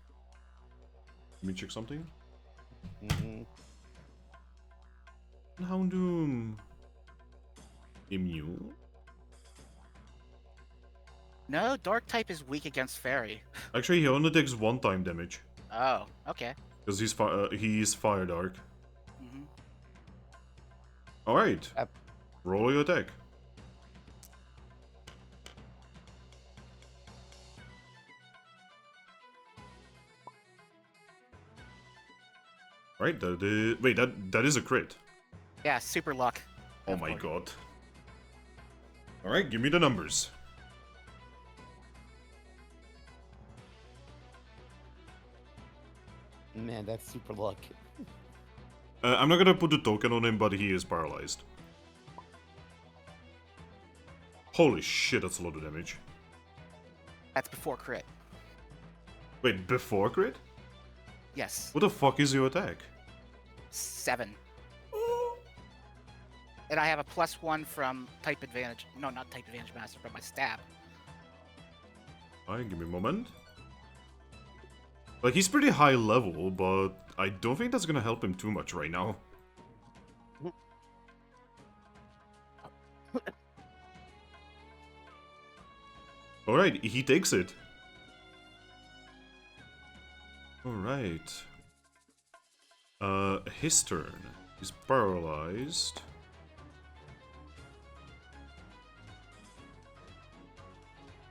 Let me check something. Mhm. Houndoom. Immune? No, dark type is weak against fairy. Actually, he only takes 1-time damage. Oh, okay. Because he's fire dark. hmm Alright. Yep. Roll your attack. Right, that is... Wait, that is a crit. Yeah, super luck. Oh Of my course. god. Alright, give me the numbers. Man, that's super luck. I'm not gonna put the token on him, but he is paralyzed. Holy shit, that's a lot of damage. That's before crit. Wait, before crit? Yes, What the fuck is your attack? 7. And I have a +1 from type advantage. No, not type advantage master, from my stab. Alright, give me a moment. Like, he's pretty high level, but I don't think that's gonna help him too much right now. Alright, he takes it. Alright. His turn. He's paralyzed.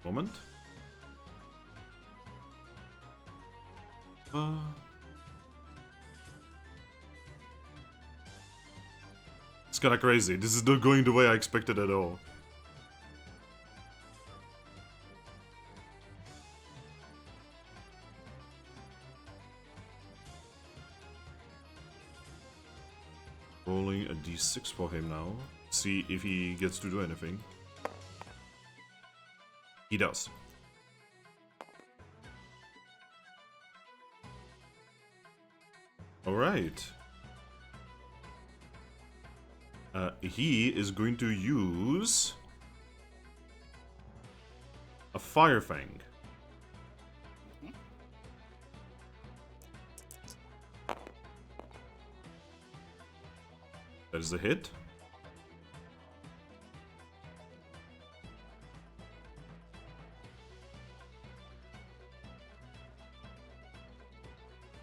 Moment. It's kinda crazy. This is not going the way I expected at all. Rolling a d6 for him now. See if he gets to do anything. He does. Alright. He is going to use a Fire Fang. That is a hit.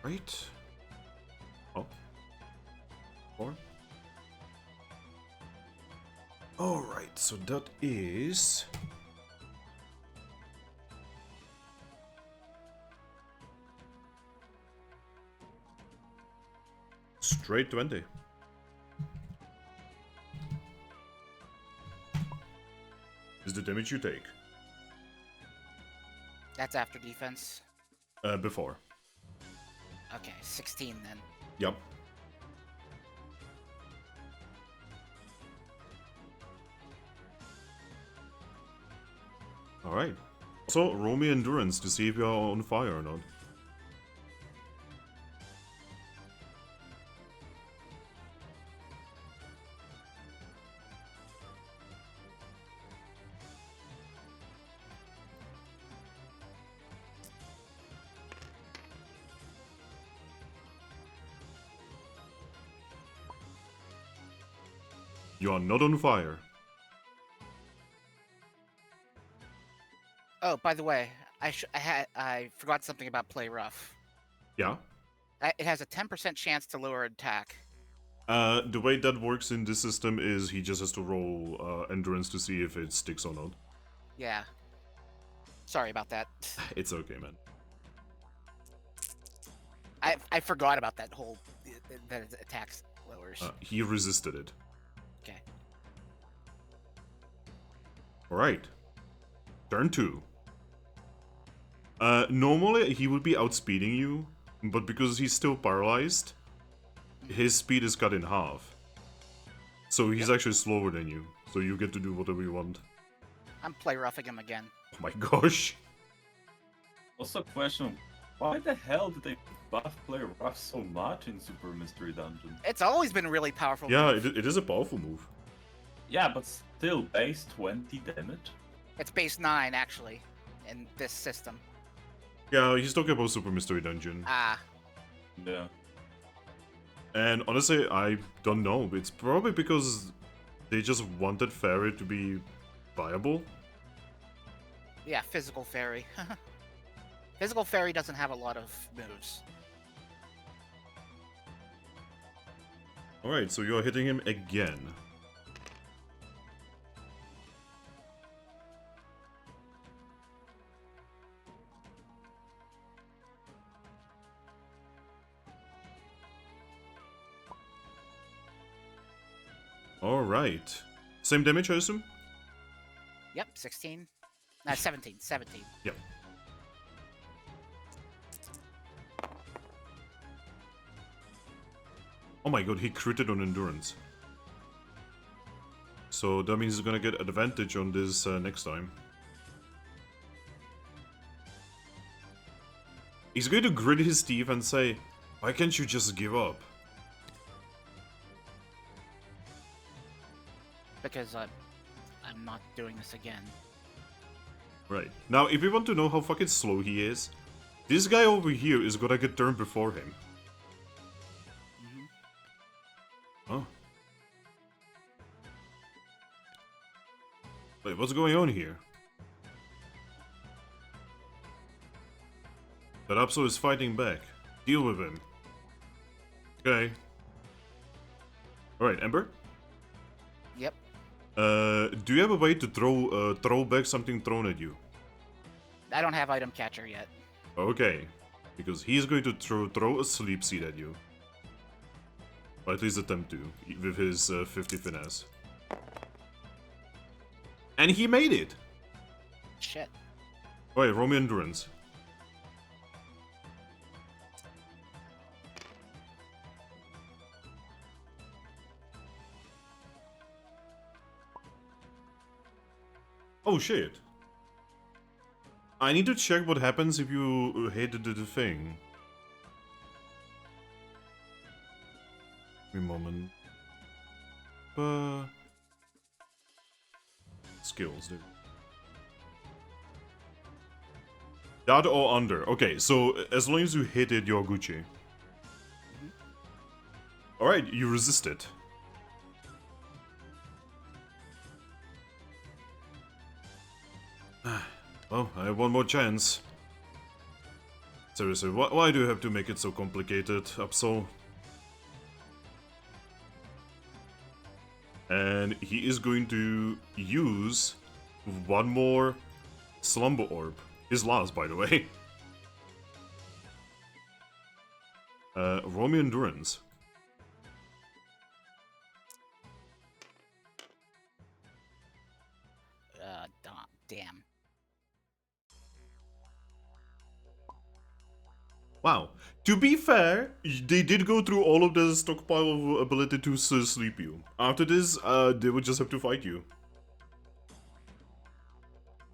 Right. Oh. 4. Alright, so that is... straight 20. Is the damage you take. That's after defense. Before. Okay, 16 then. Yep. Alright. So, roll me endurance to see if you're on fire or not. You are not on fire. Oh, by the way, I forgot something about play rough. Yeah? It has a 10% chance to lower attack. The way that works in this system is he just has to roll endurance to see if it sticks or not. Yeah. Sorry about that. It's okay, man. I forgot about that whole that it attacks lowers. He resisted it. Okay. Alright. Turn 2. Normally he would be outspeeding you, but because he's still paralyzed, his speed is cut in half. So he's actually slower than you, so you get to do whatever you want. I'm play roughing him again. Oh my gosh. Also, question: why the hell did they buff play rough so much in Super Mystery Dungeon? It's always been really powerful. Yeah, move. it is a powerful move. Yeah, but still, base 20 damage. It's base 9 actually in this system. Yeah, he's talking about Super Mystery Dungeon. Ah, Yeah. And honestly, I don't know. It's probably because they just wanted Fairy to be viable. yeah, physical fairy. Physical fairy doesn't have a lot of moves. Alright, so you're hitting him again. Alright. Same damage, I assume? Yep, 16. 17. 17. Yep. Oh my god, he critted on endurance. So that means he's gonna get advantage on this next time. He's going to grit his teeth and say, why can't you just give up? Because I'm not doing this again. Right. Now, if you want to know how fucking slow he is, this guy over here is gonna get turned before him. Oh. Wait, what's going on here? That Absol is fighting back. Deal with him. Okay. Alright, Ember? Yep. Do you have a way to throw back something thrown at you? I don't have item catcher yet. Okay. Because he's going to throw a sleep seed at you. Or at least attempt to, with his 50 finesse. And he made it! Shit. Alright, roll me endurance. Oh shit. I need to check what happens if you hit the thing. Give me a moment. Skills, dude. That or under. Okay, so as long as you hit it, you're Gucci. Alright, you resist it. Well, I have one more chance. Seriously, why do you have to make it so complicated, Absol? And he is going to use one more Slumber Orb. His last, by the way. Roll me Endurance. Damn. Wow. To be fair, they did go through all of the stockpile of ability to sleep you. After this, they would just have to fight you.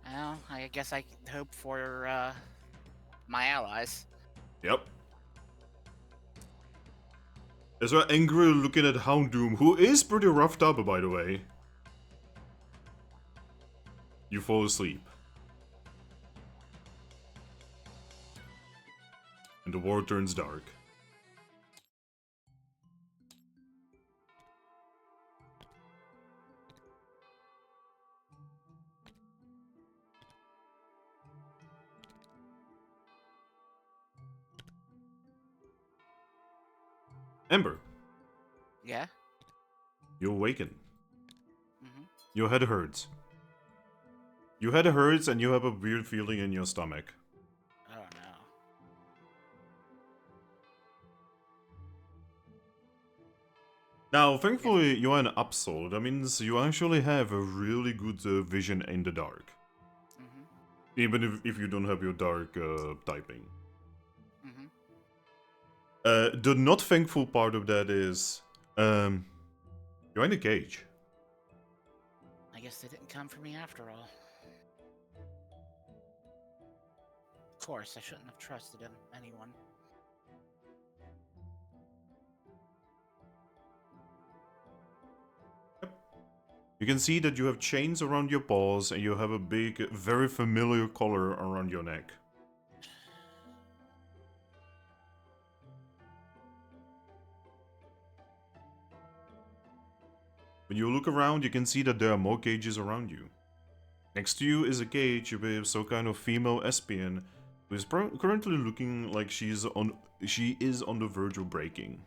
Well, I guess I can hope for my allies. Yep. As well, angrily looking at Houndoom, who is pretty roughed up, by the way. You fall asleep. And the world turns dark. Ember, Yeah. you awaken. Mm-hmm. Your head hurts. Your head hurts and you have a weird feeling in your stomach. Oh no. Now, thankfully, you're an Absol. That means you actually have a really good vision in the dark. Mm-hmm. Even if you don't have your dark typing. Mm-hmm. The not thankful part of that is, you're in a cage. I guess they didn't come for me after all. Of course, I shouldn't have trusted anyone. You can see that you have chains around your paws and you have a big, very familiar collar around your neck. When you look around, you can see that there are more cages around you. Next to you is a cage with some kind of female espion who is currently looking like she is on the verge of breaking.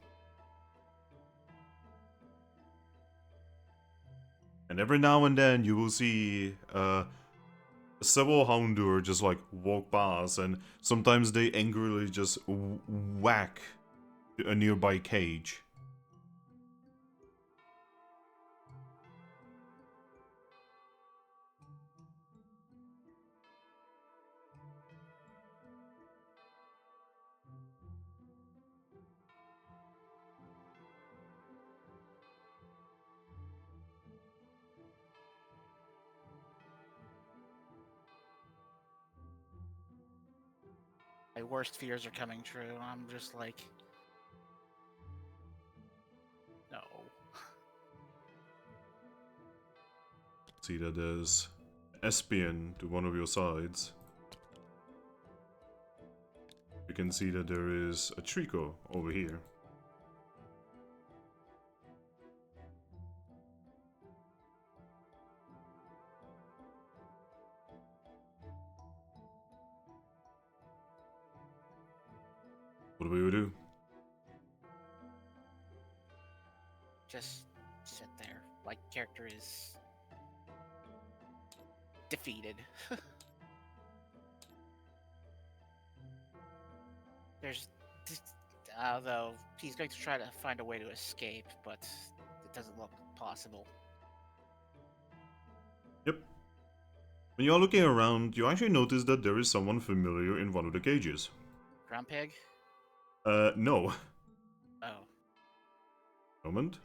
And every now and then you will see several Houndour just like walk past, and sometimes they angrily just whack a nearby cage. My worst fears are coming true. I'm just like, no. See that there's espion to one of your sides. You can see that there is a Trico over here. What do we do? Just sit there. My character is defeated. There's, although he's going to try to find a way to escape, but it doesn't look possible. Yep. When you're looking around, you actually notice that there is someone familiar in one of the cages. Ground pig? No. Oh. Moment.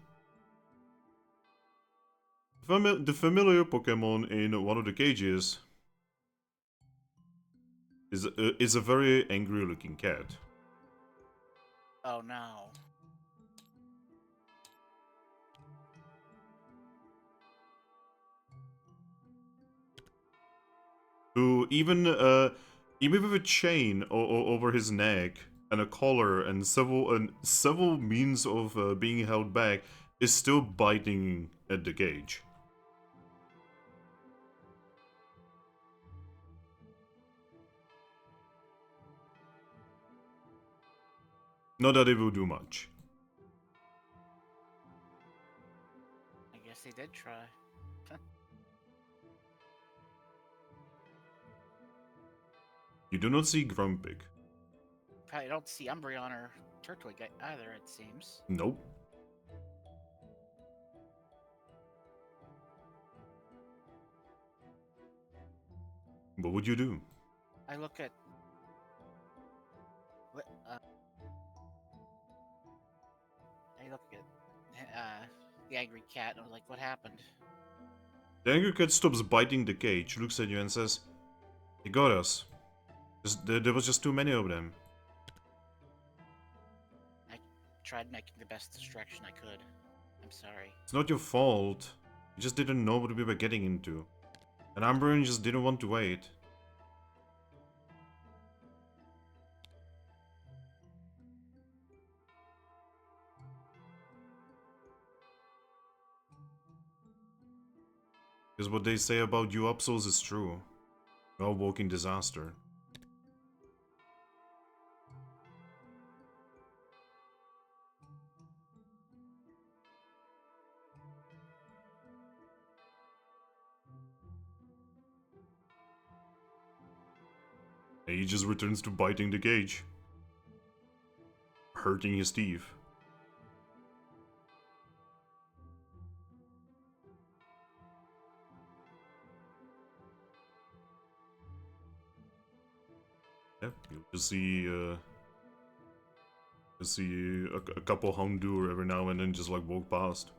The familiar Pokemon in one of the cages is a very angry looking cat. Oh no. Who even with a chain over his neck and a collar and several means of being held back, is still biting at the cage. Not that it will do much. I guess they did try. You do not see Grumpig. Probably don't see Umbreon or Turtwig either, it seems. Nope. What would you do? I look at... What, I look at the angry cat and I was like, what happened? The angry cat stops biting the cage, looks at you and says, They got us. There was just too many of them. I tried making the best distraction I could. I'm sorry. It's not your fault. You just didn't know what we were getting into. And Amber just didn't want to wait. Because what they say about you Absols is true. You're a walking disaster. And he just returns to biting the cage. Hurting his teeth. Yeah, you'll just see a couple Houndour every now and then just like walk past.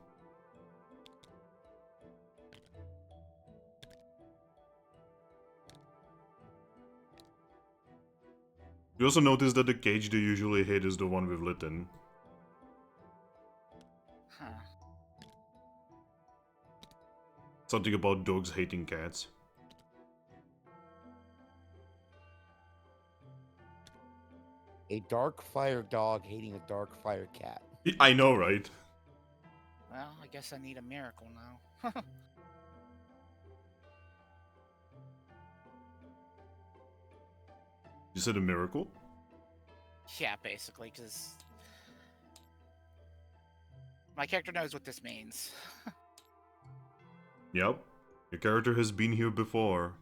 You also notice that the cage they usually hit is the one with Litten. Huh. Something about dogs hating cats. A dark fire dog hating a dark fire cat. I know, right? Well, I guess I need a miracle now. You said a miracle? Yeah, basically, because my character knows what this means. Yep. Your character has been here before.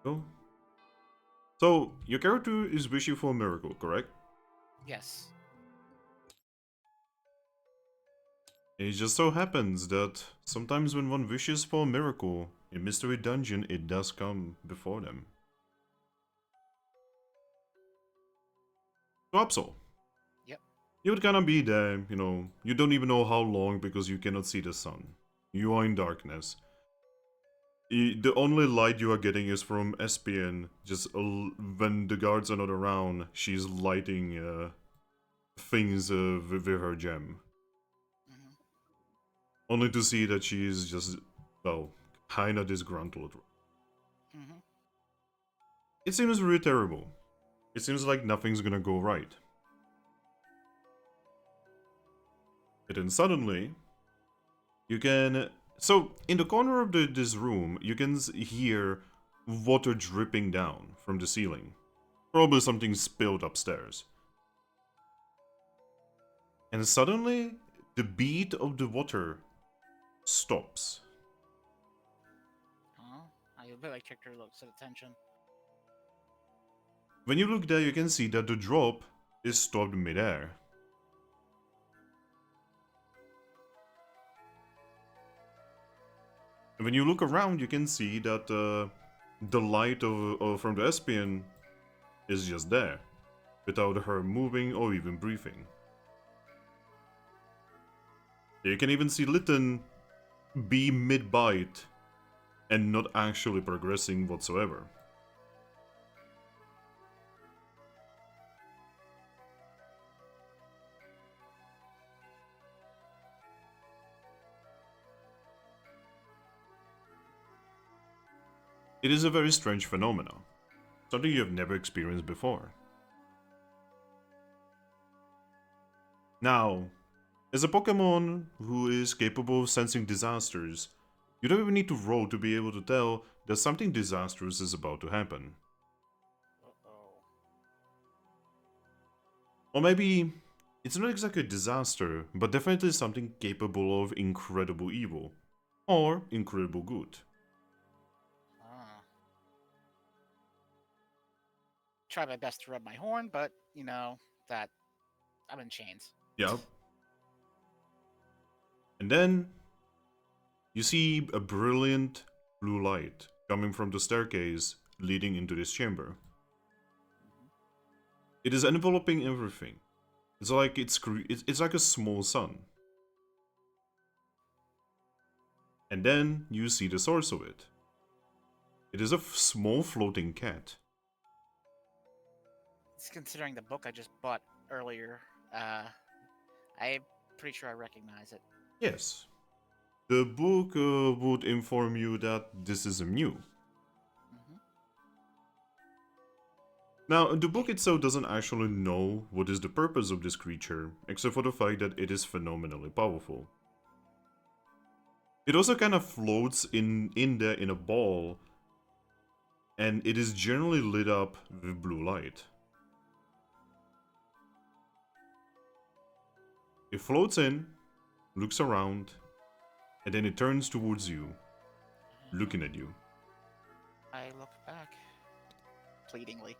Oh. So, your character is wishing for a miracle, correct? Yes. It just so happens that sometimes when one wishes for a miracle in Mystery Dungeon, it does come before them. So, Absol. Yep. You would gonna be there, you know, you don't even know how long because you cannot see the sun. You are in darkness. The only light you are getting is from SPN. Just when the guards are not around, she's lighting things with her gem. Hmm. Only to see that she's just, well, kinda disgruntled. Hmm. It seems really terrible. It seems like nothing's gonna go right. And then suddenly, you can... So, in the corner of this room, you can hear water dripping down from the ceiling. Probably something spilled upstairs. And suddenly, the beat of the water stops. Oh, I bet my character looks at attention. When you look there, you can see that the drop is stopped midair. And when you look around, you can see that the light from the Espion is just there, without her moving or even breathing. You can even see Litten be mid-bite and not actually progressing whatsoever. It is a very strange phenomenon, something you have never experienced before. Now, as a Pokémon who is capable of sensing disasters, you don't even need to roll to be able to tell that something disastrous is about to happen. Uh-oh. Or maybe it's not exactly a disaster, but definitely something capable of incredible evil. Or incredible good. Ah. Try my best to rub my horn, but, you know, that I'm in chains. Yep. And then You see a brilliant blue light coming from the staircase leading into this chamber. It is enveloping everything. It's like it's like a small sun. And then you see the source of it. It is a small floating cat. It's considering the book I just bought earlier. I'm pretty sure I recognize it. Yes. The book would inform you that this is a Mew. Mm-hmm. Now, the book itself doesn't actually know what is the purpose of this creature, except for the fact that it is phenomenally powerful. It also kind of floats in there in a ball, and it is generally lit up with blue light. It floats in, looks around, and then it turns towards you, looking at you. I look back pleadingly.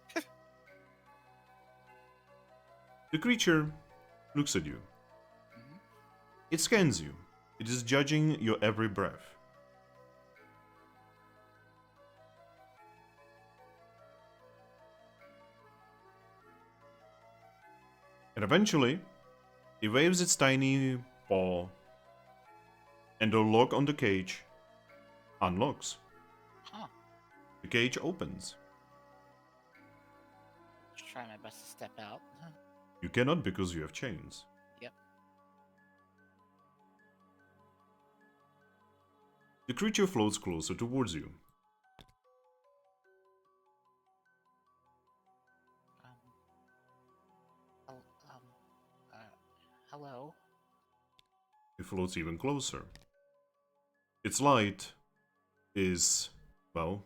The creature looks at you. Mm-hmm. It scans you. It is judging your every breath. And eventually, it waves its tiny paw, and the lock on the cage unlocks. Huh. The cage opens. Just try my best to step out. You cannot because you have chains. Yep. The creature floats closer towards you. Um, hello. It floats even closer. Its light is, well,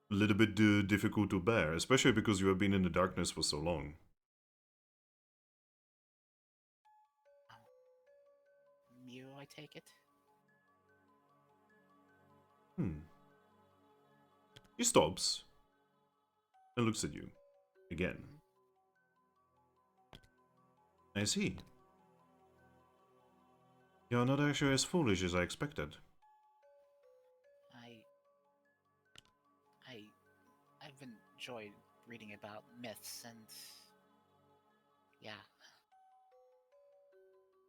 a little bit difficult to bear, especially because you have been in the darkness for so long. Mew, I take it. He stops and looks at you again. I see. You're not actually as foolish as I expected. I've enjoyed reading about myths and yeah.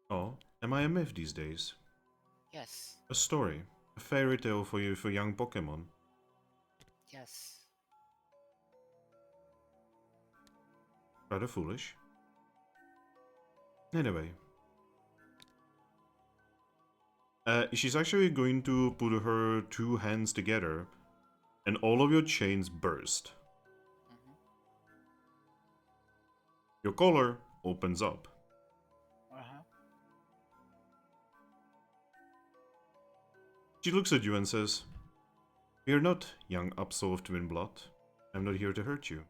Oh, am I a myth these days? Yes. A story, a fairy tale for you for young Pokémon. Yes. Rather foolish. Anyway. She's actually going to put her two hands together, and all of your chains burst. Mm-hmm. Your collar opens up. Uh-huh. She looks at you and says, "Fear not, young Absol of Twin Blood. I'm not here to hurt you.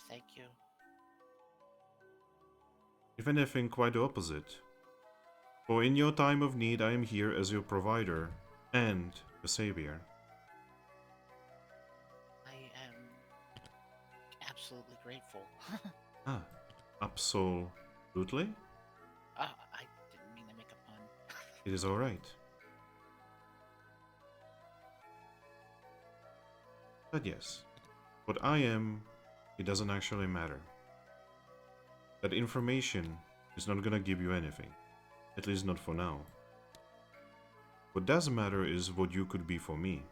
Thank you. If anything, quite the opposite. For in your time of need, I am here as your provider and a savior." I am absolutely grateful. Ah, absolutely? I didn't mean to make a pun. It is alright. But yes, what I am, it doesn't actually matter. That information is not gonna give you anything. At least not for now. What does matter is what you could be for me,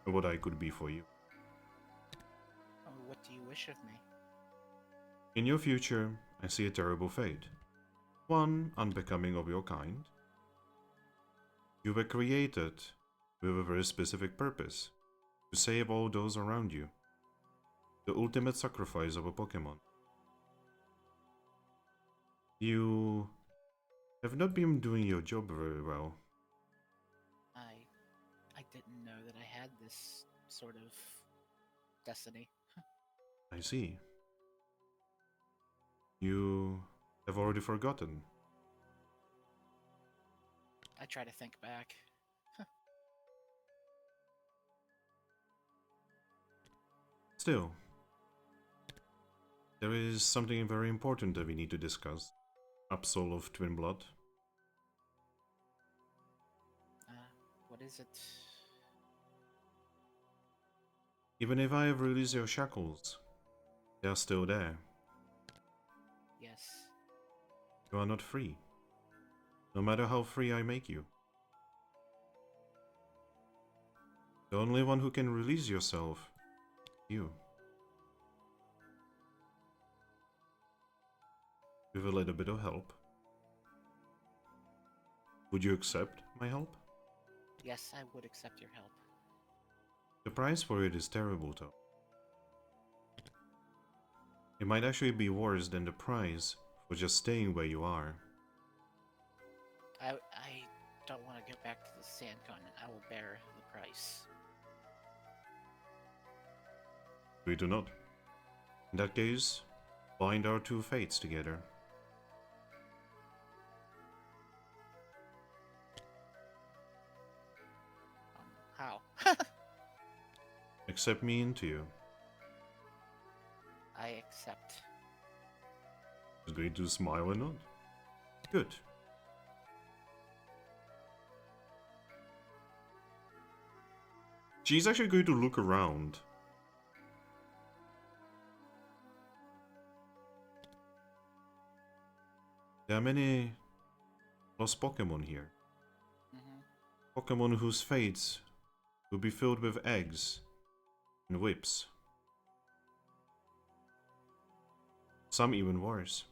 and what I could be for you. Oh, what do you wish of me? In your future, I see a terrible fate. One unbecoming of your kind. You were created with a very specific purpose. To save all those around you. The ultimate sacrifice of a Pokémon. You have not been doing your job very well. I didn't know that I had this sort of destiny. I see. You have already forgotten. I try to think back. Still, there is something very important that we need to discuss. Absol of Twin Blood. What is it? Even if I have released your shackles, they are still there. Yes. You are not free. No matter how free I make you. The only one who can release yourself, you. With a little bit of help. Would you accept my help? Yes, I would accept your help. The price for it is terrible, though. It might actually be worse than the price for just staying where you are. I don't want to go back to the Sand Continent. I will bear the price. We do not. In that case, bind our two fates together. How? Accept me into you. I accept. Is going to smile or not? Good. She's actually going to look around. There are many lost Pokémon here. Pokémon whose fates will be filled with eggs and whips. Some even worse.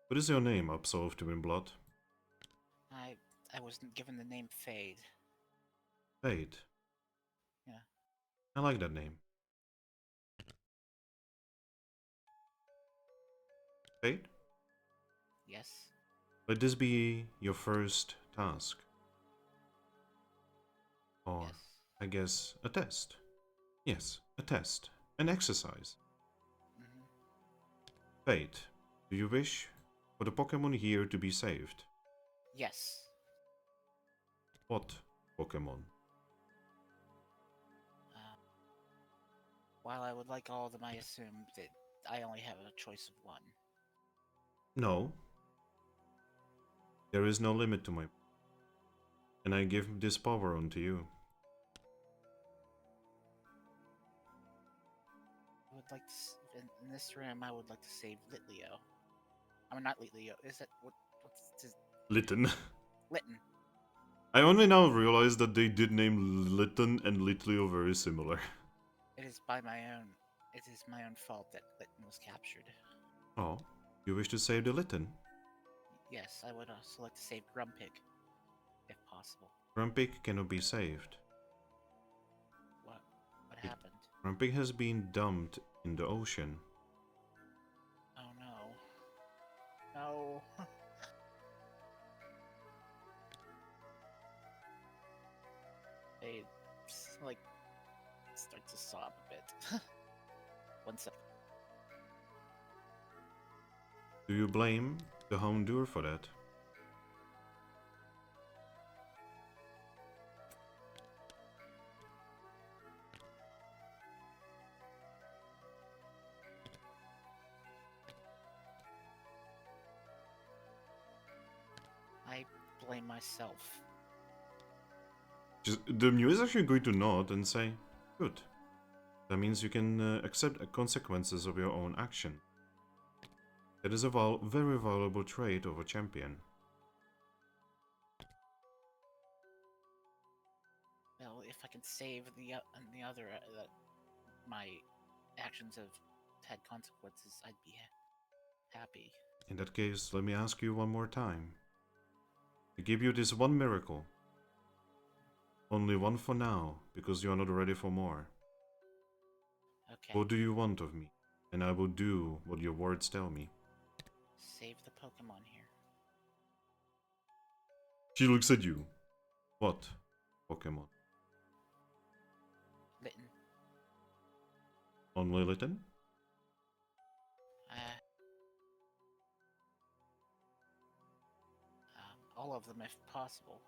What is your name, Absol of Twinblood? I wasn't given the name Fade. Fade. Yeah. I like that name. Fade? Yes. Let this be your first task. Or, Yes. I guess, a test. Yes, a test. An exercise. Fade, do you wish for the Pokémon here to be saved? Yes. What Pokémon? While I would like all of them, I assume that I only have a choice of one. No. There is no limit to my... And I give this power unto you. I would like to, in this room, I would like to save Litleo. I mean, not Litleo. Is it what's his Litten. Litten? I only now realize that they did name Litten and Litleo very similar. It is by my own. It is my own fault that Litten was captured. Oh, you wish to save the Litten? Yes, I would also like to save Grumpig, if possible. Grumpig cannot be saved. What happened? Grumpig has been dumped in the ocean. Oh no. No. I like start to sob a bit. 1 second. Do you blame the Houndour for that? I blame myself. The Mew is actually going to nod and say, good. That means you can accept the consequences of your own action. That is a very valuable trait of a champion. Well, if I can save the other, that my actions have had consequences, I'd be happy. In that case, let me ask you one more time. I give you this one miracle. Only one for now, because you are not ready for more. Okay. What do you want of me? And I will do what your words tell me. Save the Pokemon here. She looks at you. What Pokemon? Litten. Only Litten? All of them if possible.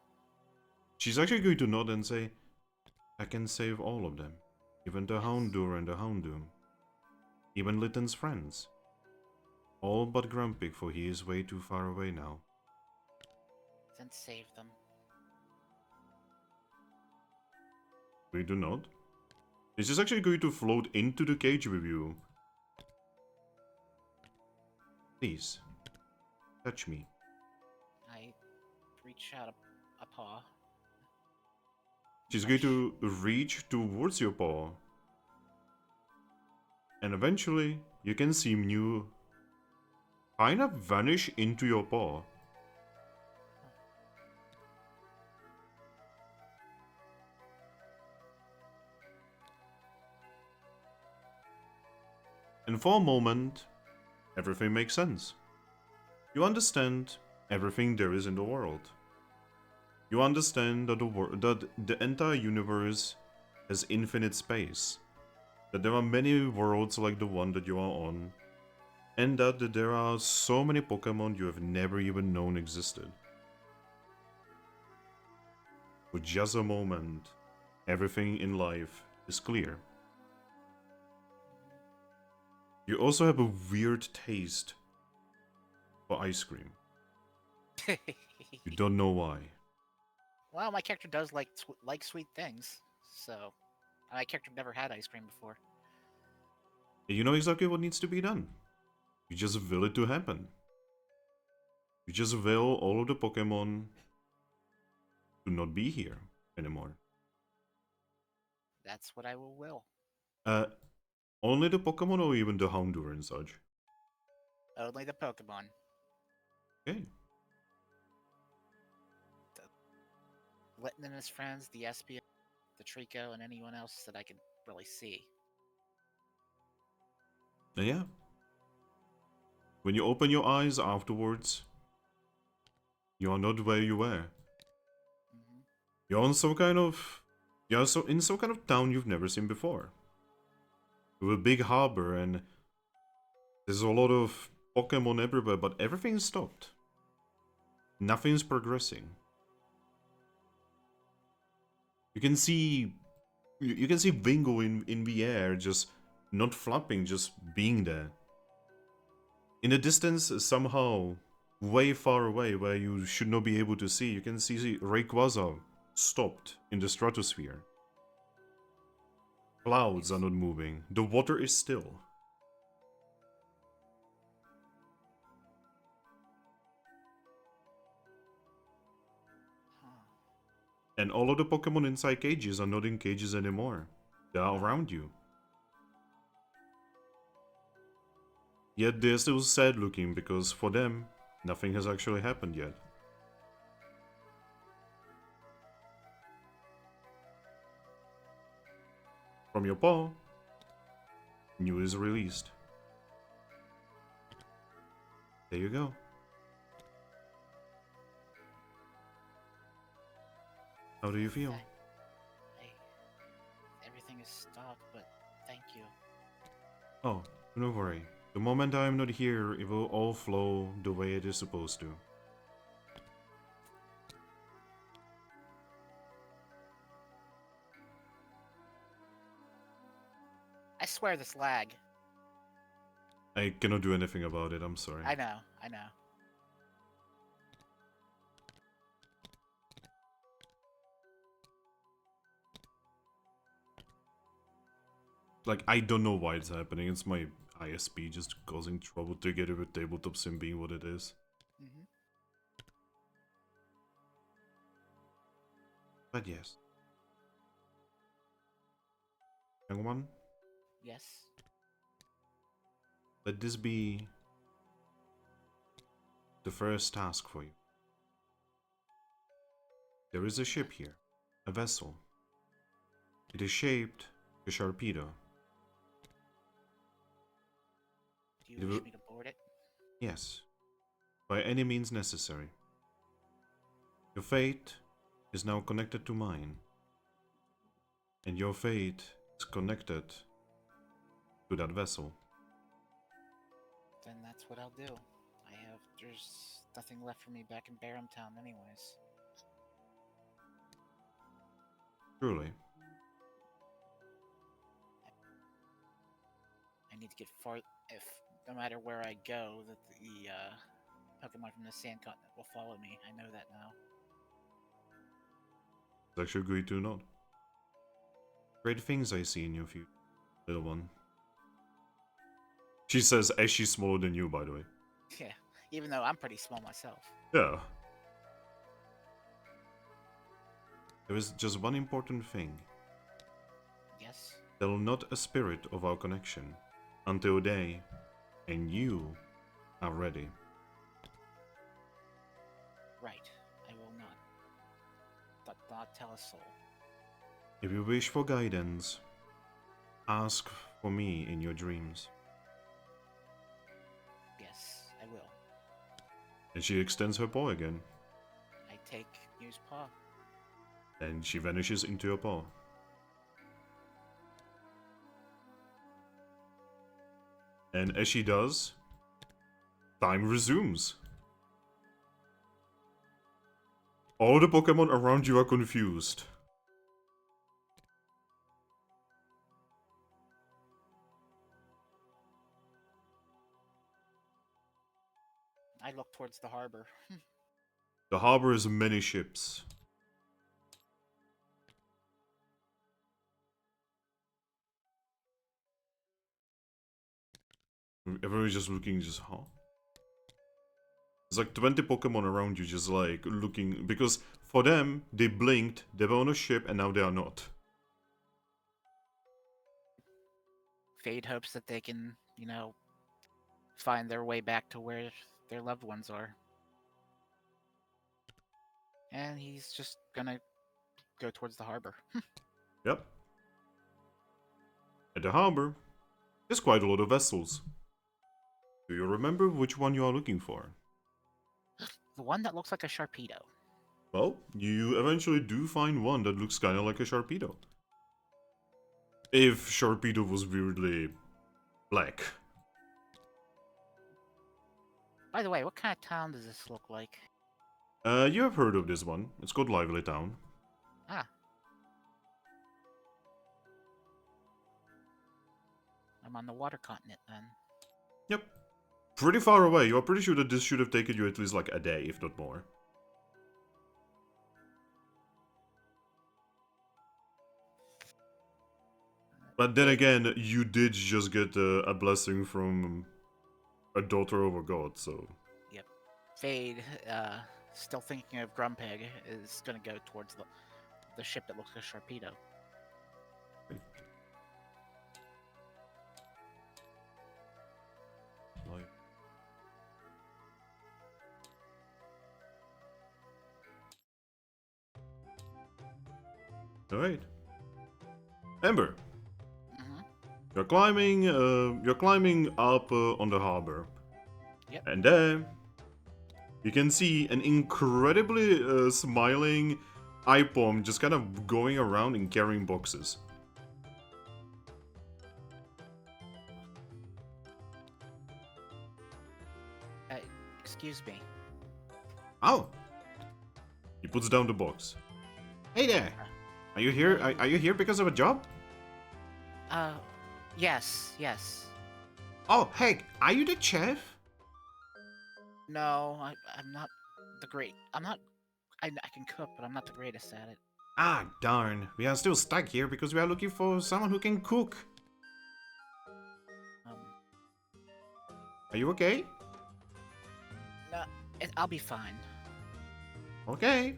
She's actually going to nod and say, I can save all of them. Even the Yes. Houndour and the Houndoom. Even Litten's friends. All but Grumpig, for he is way too far away now. Then save them. We do not. This is actually going to float into the cage with you. Please, touch me. I reach out a paw. She's going to reach towards your paw. And eventually, you can see Mew kind of vanish into your paw. And for a moment, everything makes sense. You understand everything there is in the world. You understand that the entire universe has infinite space. That there are many worlds like the one that you are on. And that there are so many Pokemon you have never even known existed. For just a moment, everything in life is clear. You also have a weird taste for ice cream. You don't know why. Well, my character does like sweet things, so my character never had ice cream before. You know exactly what needs to be done. You just will it to happen. You just will all of the Pokemon to not be here anymore. That's what I will. Only the Pokemon or even the Houndour and such? Only the Pokemon. Okay. Litton and his friends, the Espia, the Trico, and anyone else that I can really see. Yeah. When you open your eyes afterwards, you are not where you were. Mm-hmm. You're on some kind of... You're in some kind of town you've never seen before. With a big harbor and... There's a lot of Pokemon everywhere, but everything stopped. Nothing's progressing. You can see... You can see Bingo in the air, just not flapping, just being there. In the distance, somehow, way far away, where you should not be able to see, you can see Rayquaza stopped in the stratosphere. Clouds are not moving. The water is still. Huh. And all of the Pokemon inside cages are not in cages anymore. They are around you. Yet they're still sad looking because for them, nothing has actually happened yet. From your paw, Mew is released. There you go. How do you feel? Everything is stopped, but thank you. Oh, don't worry. The moment I am not here, it will all flow the way it is supposed to. I swear this lag. I cannot do anything about it, I'm sorry. I know. Like, I don't know why it's happening. It's my ISP just causing trouble together with Tabletop Sim being what it is. Mm-hmm. But yes. Young one, Yes. let this be the first task for you. There is a ship here, a vessel. It is shaped like a Sharpedo. Do you wish me to board it? Yes, by any means necessary. Your fate is now connected to mine. And your fate is connected to that vessel. Then that's what I'll do. There's nothing left for me back in Barham Town anyways. Truly. I need to get far, no matter where I go, that Pokemon from the Sand Continent will follow me. I know that now. It's actually great to know. Great things I see in your future, little one. She says as she's smaller than you, by the way. Yeah, even though I'm pretty small myself. Yeah. There is just one important thing. Yes? Tell not a spirit of our connection until they and you are ready. Right. I will not. Not tell a soul. If you wish for guidance, ask for me in your dreams. Yes, I will. And she extends her paw again. I take Mew's paw. And she vanishes into your paw. And as she does, time resumes. All the Pokemon around you are confused. I look towards the harbor. The harbor has many ships. Everyone's just looking, just, huh? There's like 20 Pokemon around you just like looking, because for them, they blinked, they were on a ship, and now they are not. Fade hopes that they can, find their way back to where their loved ones are. And he's just gonna go towards the harbor. Yep. At the harbor, there's quite a lot of vessels. Do you remember which one you are looking for? The one that looks like a Sharpedo. Well, you eventually do find one that looks kinda like a Sharpedo. If Sharpedo was weirdly black. By the way, what kind of town does this look like? You have heard of this one. It's called Lively Town. Ah. I'm on the water continent then. Yep. Pretty far away. You're pretty sure that this should have taken you at least like a day, if not more. But then again, you did just get a blessing from a daughter of a god, so... Yep. Fade, still thinking of Grumpig, is gonna go towards the ship that looks like a Sharpedo. Alright. Ember, Mm-hmm. you're climbing up on the harbor. Yep. And there, you can see an incredibly smiling Ipom just kind of going around and carrying boxes. Excuse me. Oh! He puts down the box. Hey there! Are you here? Are you here because of a job? Yes. Oh, hey, are you the chef? No, I'm not the great. I'm not. I can cook, but I'm not the greatest at it. Ah, darn. We are still stuck here because we are looking for someone who can cook. Um, Are you okay? no, I'll be fine. Okay.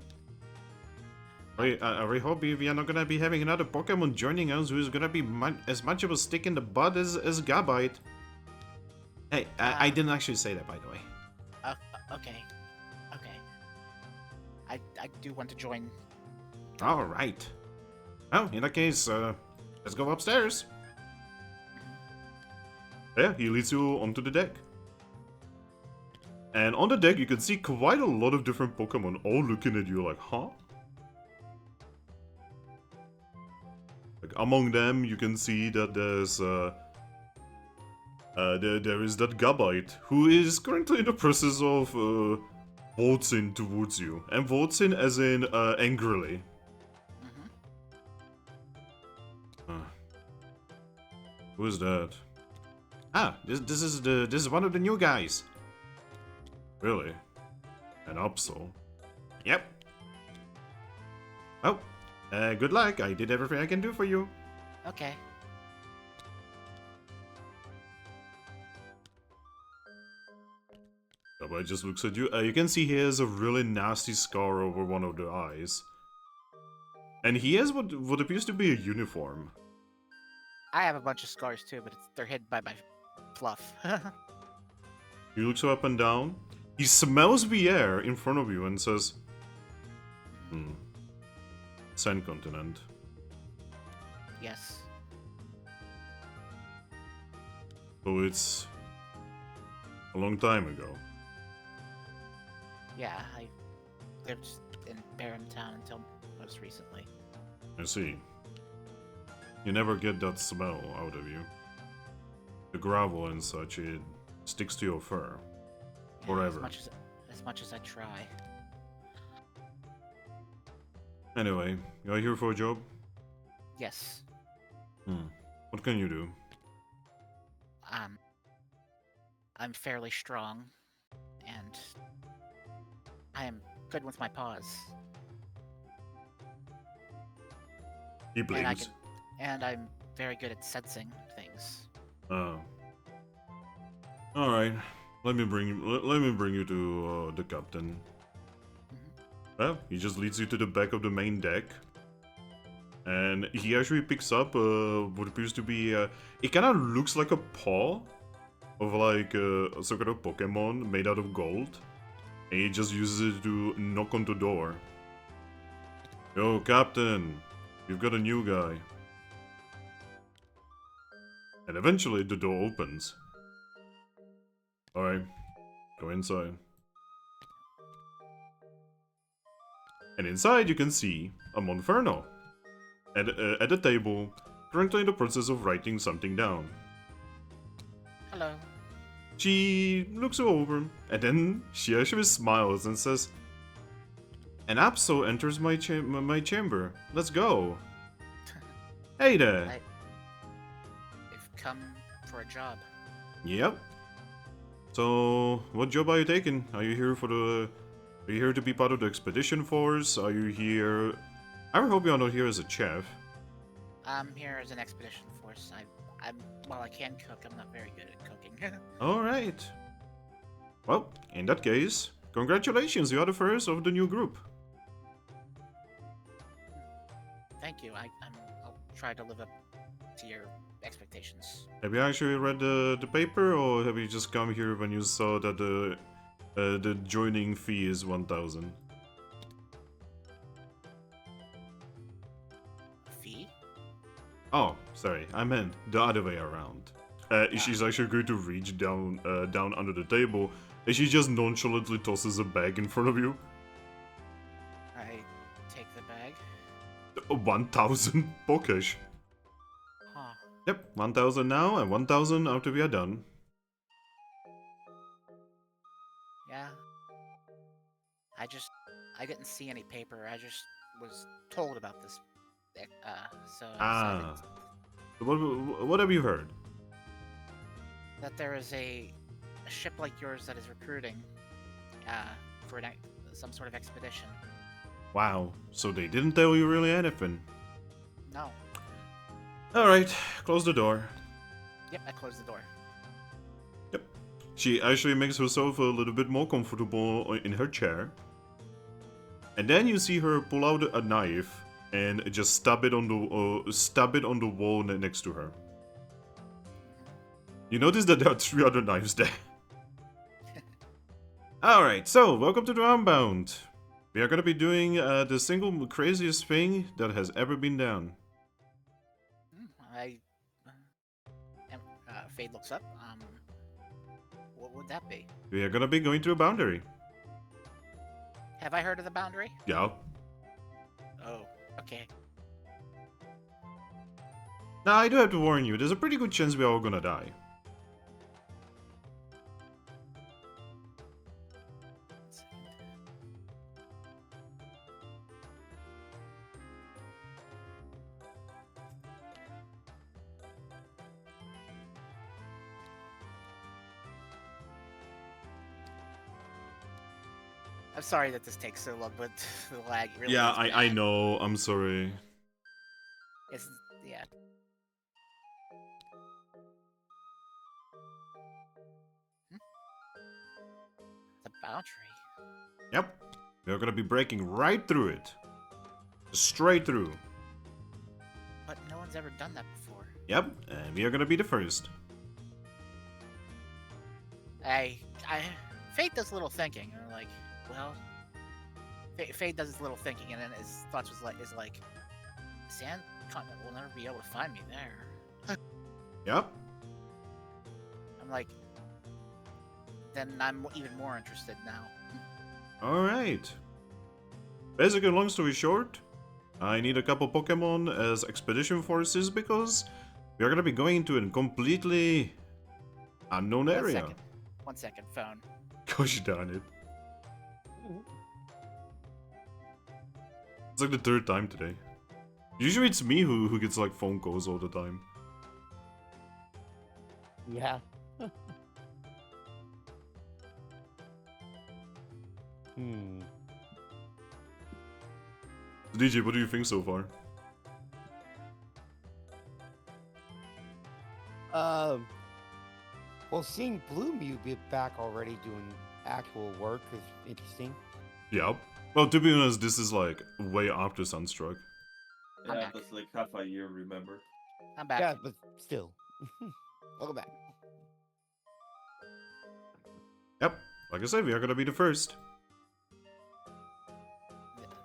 I really hope we are not gonna be having another Pokemon joining us who is gonna be as much of a stick in the butt as Gabite. Hey, I didn't actually say that, by the way. Okay. I do want to join. Alright. Well, in that case, let's go upstairs. Yeah, he leads you onto the deck. And on the deck, you can see quite a lot of different Pokemon all looking at you like, huh? Like, among them, you can see that there's, there is that Gabite, who is currently in the process of, waltzing towards you. And waltzing as in, angrily. Who is that? Ah, this is one of the new guys. Really? An Absol? Yep. Oh, good luck. I did everything I can do for you. Okay. Gabbai just looks at you. You can see he has a really nasty scar over one of the eyes. And he has what appears to be a uniform. I have a bunch of scars too, but they're hidden by my fluff. He looks up and down. He smells the air in front of you and says, Sand continent. Yes. So it's a long time ago. Yeah, I lived in Barren Town until most recently. I see. You never get that smell out of you. The gravel and such, it sticks to your fur. Yeah, Forever. As much as I try. Anyway, you are here for a job? Yes. What can you do? I'm fairly strong, and I am good with my paws. He blinks. And I'm very good at sensing things. Oh. Alright. Let me bring you to the captain. Well, he just leads you to the back of the main deck. And he actually picks up what appears to be it kinda looks like a paw of like some kind of Pokemon made out of gold. And he just uses it to knock on the door. Yo, Captain, you've got a new guy. And eventually the door opens. Alright, go inside. And inside you can see a Monferno. At the table, currently in the process of writing something down. Hello. She looks over, and then she actually smiles and says, An Absol enters my chamber. Let's go. Hey there. I've come for a job. Yep. So, what job are you taking? Are you here to be part of the expedition force? Are you here? I hope you are not here as a chef. I'm here as an expedition force. While I can cook, I'm not very good at cooking. All right. Well, in that case, congratulations. You are the first of the new group. Thank you. I'll try to live up to your expectations. Have you actually read the paper, or have you just come here when you saw that the joining fee is 1,000? A fee? Oh, sorry, I meant the other way around. She's actually going to reach down under the table, and she just nonchalantly tosses a bag in front of you. I take the bag. 1,000 Pokesh. Huh. Yep, 1,000 now and 1,000 after we are done. Yeah. I didn't see any paper. I just was told about this. So I decided What have you heard? that there is a ship like yours that is recruiting for some sort of expedition. Wow, so they didn't tell you really anything. No. Alright, close the door. Yep, I closed the door. Yep. She actually makes herself a little bit more comfortable in her chair. And then you see her pull out a knife and just stab it on the wall next to her. You notice that there are 3 other knives there. Alright, so welcome to the Unbound. We are gonna be doing the single craziest thing that has ever been done. Fade looks up. What would that be? We are gonna be going to a boundary. Have I heard of the boundary? Yeah. Oh, okay. Now, I do have to warn you, there's a pretty good chance we are all gonna die. I'm sorry that this takes so long, but the lag really Yeah, is I bad. know. I'm sorry. It's, yeah. Hmm? It's a boundary. Yep. We're gonna be breaking right through it. Straight through. But no one's ever done that before. Yep, and we are gonna be the first. Fate does a little thinking. And like, well, Fate does his little thinking, and then his thoughts is like, Sand Continent will never be able to find me there. Yep. I'm like, then I'm even more interested now. Alright. Basically, long story short, I need a couple Pokemon as expedition forces because we are gonna be going into a completely unknown area. One second, phone. Gosh darn it. It's like the third time today. Usually it's me who gets like phone calls all the time. Yeah. Hmm. DJ, what do you think so far? Well, seeing Blue Mew be back already doing actual work is interesting. Yep. Well, to be honest, this is like way after Sunstruck. I'm Yeah, back. that's like half a year, remember? I'm back. Yeah, but still. Welcome back. Yep. Like I said, we are gonna be the first.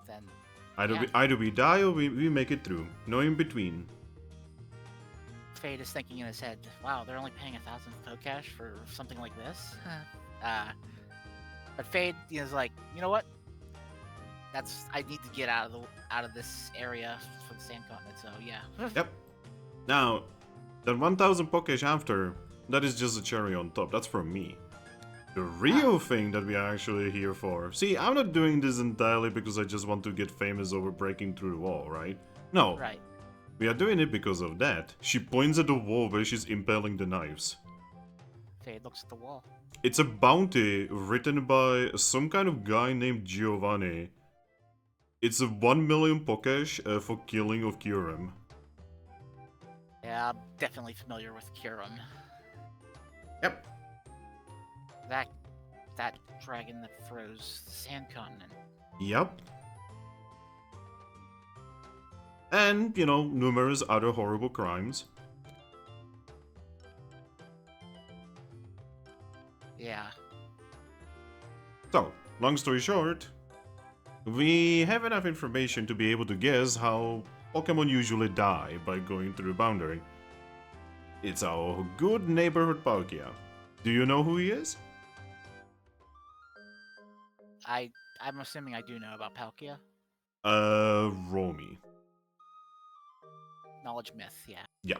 Then Either we die or we make it through. No in between. Fade is thinking in his head, wow, they're only paying 1,000 Pokecash for something like this? But Fade is like, you know what? I need to get out of this area for the Sand Continent, so yeah. Yep. Now, that 1,000 Pokesh after, that is just a cherry on top. That's for me. The real thing that we are actually here for. See, I'm not doing this entirely because I just want to get famous over breaking through the wall, right? No. Right. We are doing it because of that. She points at the wall where she's impaling the knives. Fade looks at the wall. It's a bounty written by some kind of guy named Giovanni. It's a 1 million Pokesh for killing of Kyurem. Yeah, I'm definitely familiar with Kyurem. Yep. That dragon that froze the Sand Continent. Yep. And, you know, numerous other horrible crimes. Yeah. So, long story short, we have enough information to be able to guess how Pokemon usually die by going through a boundary. It's our good neighborhood Palkia. Do you know who he is? I'm assuming I do know about Palkia. Romy. Knowledge myth, yeah. Yeah.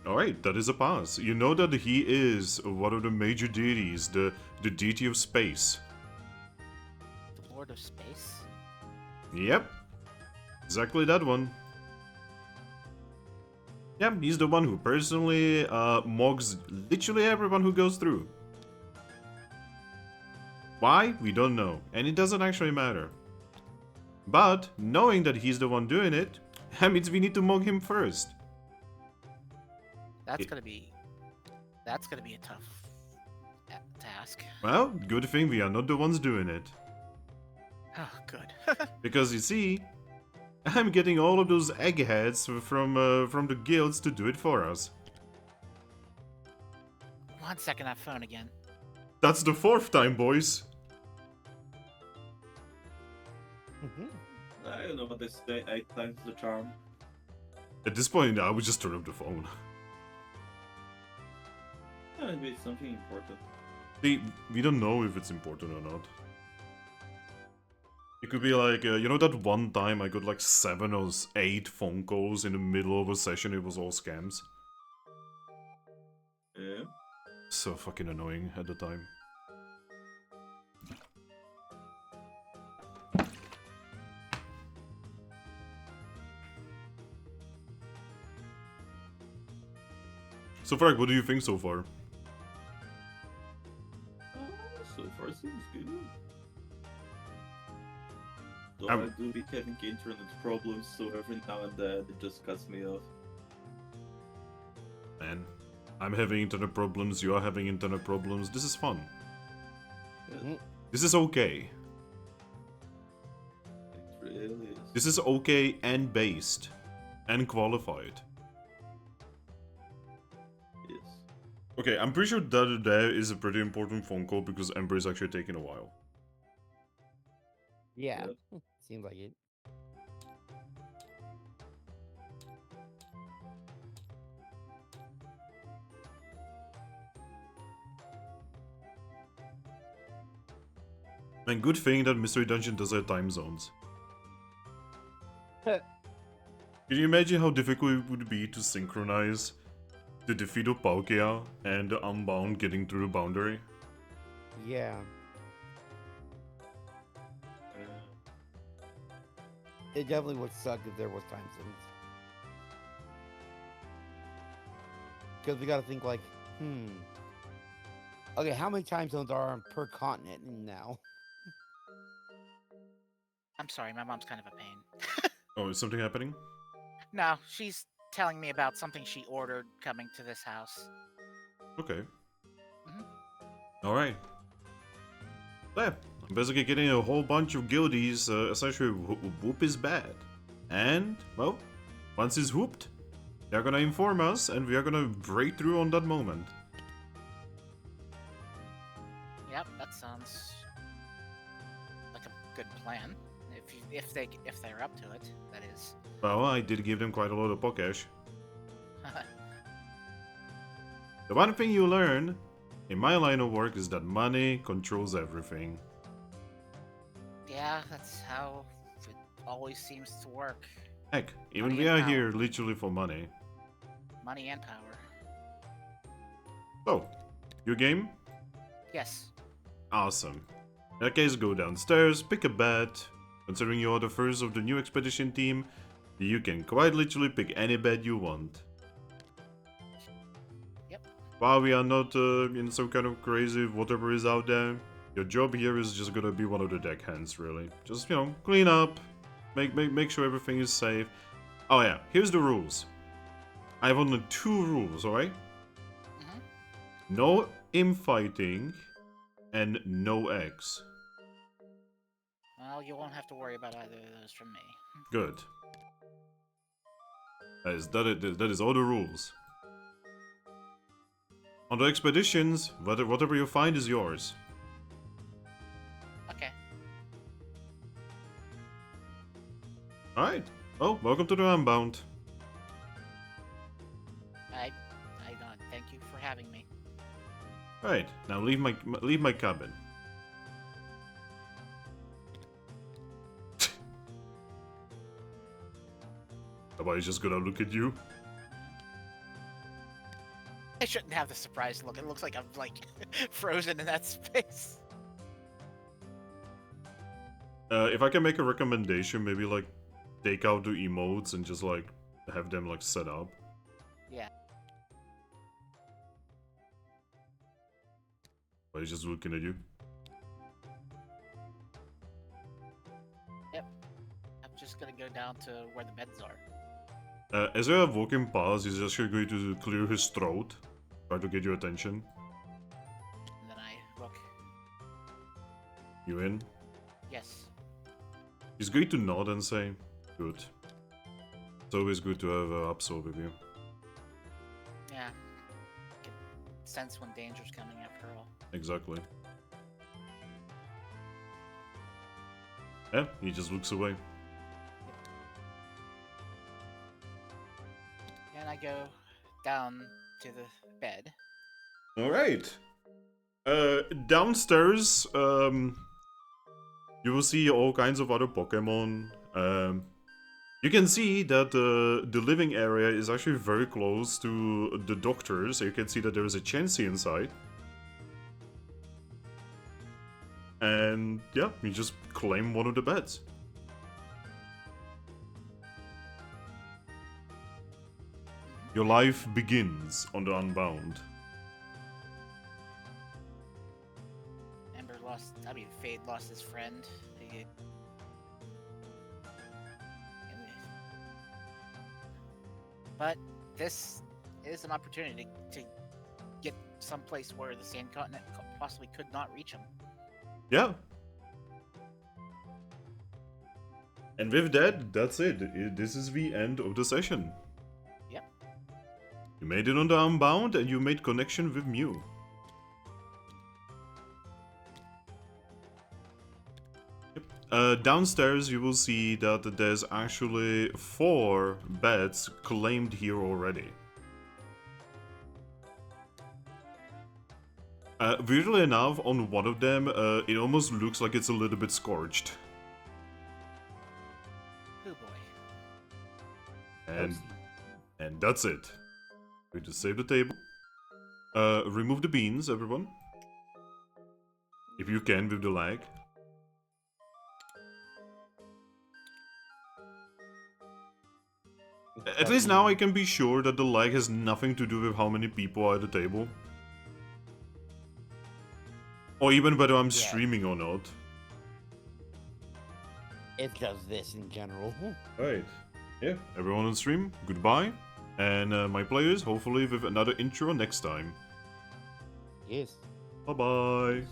Alright, that is a pass. You know that he is one of the major deities, the deity of space. The Lord of Space? Yep. Exactly that one. Yeah, he's the one who personally mogs literally everyone who goes through. Why? We don't know, and it doesn't actually matter. But, knowing that he's the one doing it, that means we need to mog him first. That's gonna be a tough task. Well, good thing we are not the ones doing it. Oh, good. Because you see, I'm getting all of those eggheads from the guilds to do it for us. 1 second, that phone again. That's the 4th time, boys. Mm-hmm. I don't know what they say, 8 times the charm. At this point, I would just turn up the phone. Maybe it's something important. See, we don't know if it's important or not. It could be like, you know that one time I got like 7 or 8 phone calls in the middle of a session, it was all scams? Yeah. So fucking annoying at the time. So Frag, what do you think so far? So far seems good. Though Um, I do be having internet problems, so every now and then it just cuts me off. Man, I'm having internet problems, you are having internet problems. This is fun. Yeah, This is okay. it really is. This is okay and based. And qualified. Yes. Okay, I'm pretty sure that there is a pretty important phone call because Ember is actually taking a while. Yeah. Seems like it. Man, good thing that Mystery Dungeon does have time zones. Can you imagine how difficult it would be to synchronize the defeat of Palkia and the Unbound getting through the boundary? Yeah. It definitely would suck if there was time zones. Because we gotta think like, okay, how many time zones are on per continent now? I'm sorry, my mom's kind of a pain. Oh, is something happening? No, she's telling me about something she ordered coming to this house. Okay. Mhm. Alright. Yeah, I'm basically getting a whole bunch of guildies, essentially whoop is bad. And, well, once it's whooped, they're gonna inform us and we are gonna break through on that moment. Yep, that sounds like a good plan. If they're up to it, that is. Well, I did give them quite a lot of Pokesh. The one thing you learn in my line of work is that money controls everything. Yeah, that's how it always seems to work. Heck, even Money we and are power. here literally for money. Money and power. So, your game? Yes. Awesome. In that case, go downstairs, pick a bed. Considering you are the first of the new expedition team, you can quite literally pick any bed you want. Yep. While we are not in some kind of crazy whatever is out there, your job here is just gonna be one of the deckhands, really. Just, you know, clean up, make sure everything is safe. Oh yeah, here's the rules. I have only 2 rules, alright? Mhm. No infighting and no eggs. Well, you won't have to worry about either of those from me. Good. That is all the rules. On the expeditions, whatever you find is yours. Okay. Alright. Well, welcome to the Unbound. I thank you for having me. Alright, now leave my cabin. Somebody's just gonna look at you. I shouldn't have the surprised look. It looks like I'm like frozen in that space. If I can make a recommendation, maybe like take out the emotes and just like have them like set up. Yeah. But he's just looking at you. Yep. I'm just gonna go down to where the beds are. As you are walking past, he's just going to clear his throat, try to get your attention. And then I look. You in? Yes. He's going to nod and say, "Good." It's always good to have Absol with you. Yeah. Can sense when danger's coming after all. Exactly. Yeah, he just looks away. And I go down to the bed. Alright. Downstairs, you will see all kinds of other Pokemon. You can see that the living area is actually very close to the doctor, so you can see that there is a Chansey inside. And yeah, you just claim one of the beds. Your life begins on the Unbound. Fade lost his friend. But this is an opportunity to get someplace where the Sand Continent possibly could not reach him. Yeah. And with that, that's it. This is the end of the session. Yep. You made it on the Unbound and you made connection with Mew. Downstairs you will see that there's actually 4 beds claimed here already. Weirdly enough, on one of them, it almost looks like it's a little bit scorched. Oh boy. And that's it. We just save the table. Remove the beans, everyone. If you can, with the lag. At least now I can be sure that the lag has nothing to do with how many people are at the table. Or even whether I'm streaming or not. It does this in general. Alright. Yeah, everyone on stream, goodbye. And my players, hopefully with another intro next time. Yes. Bye-bye.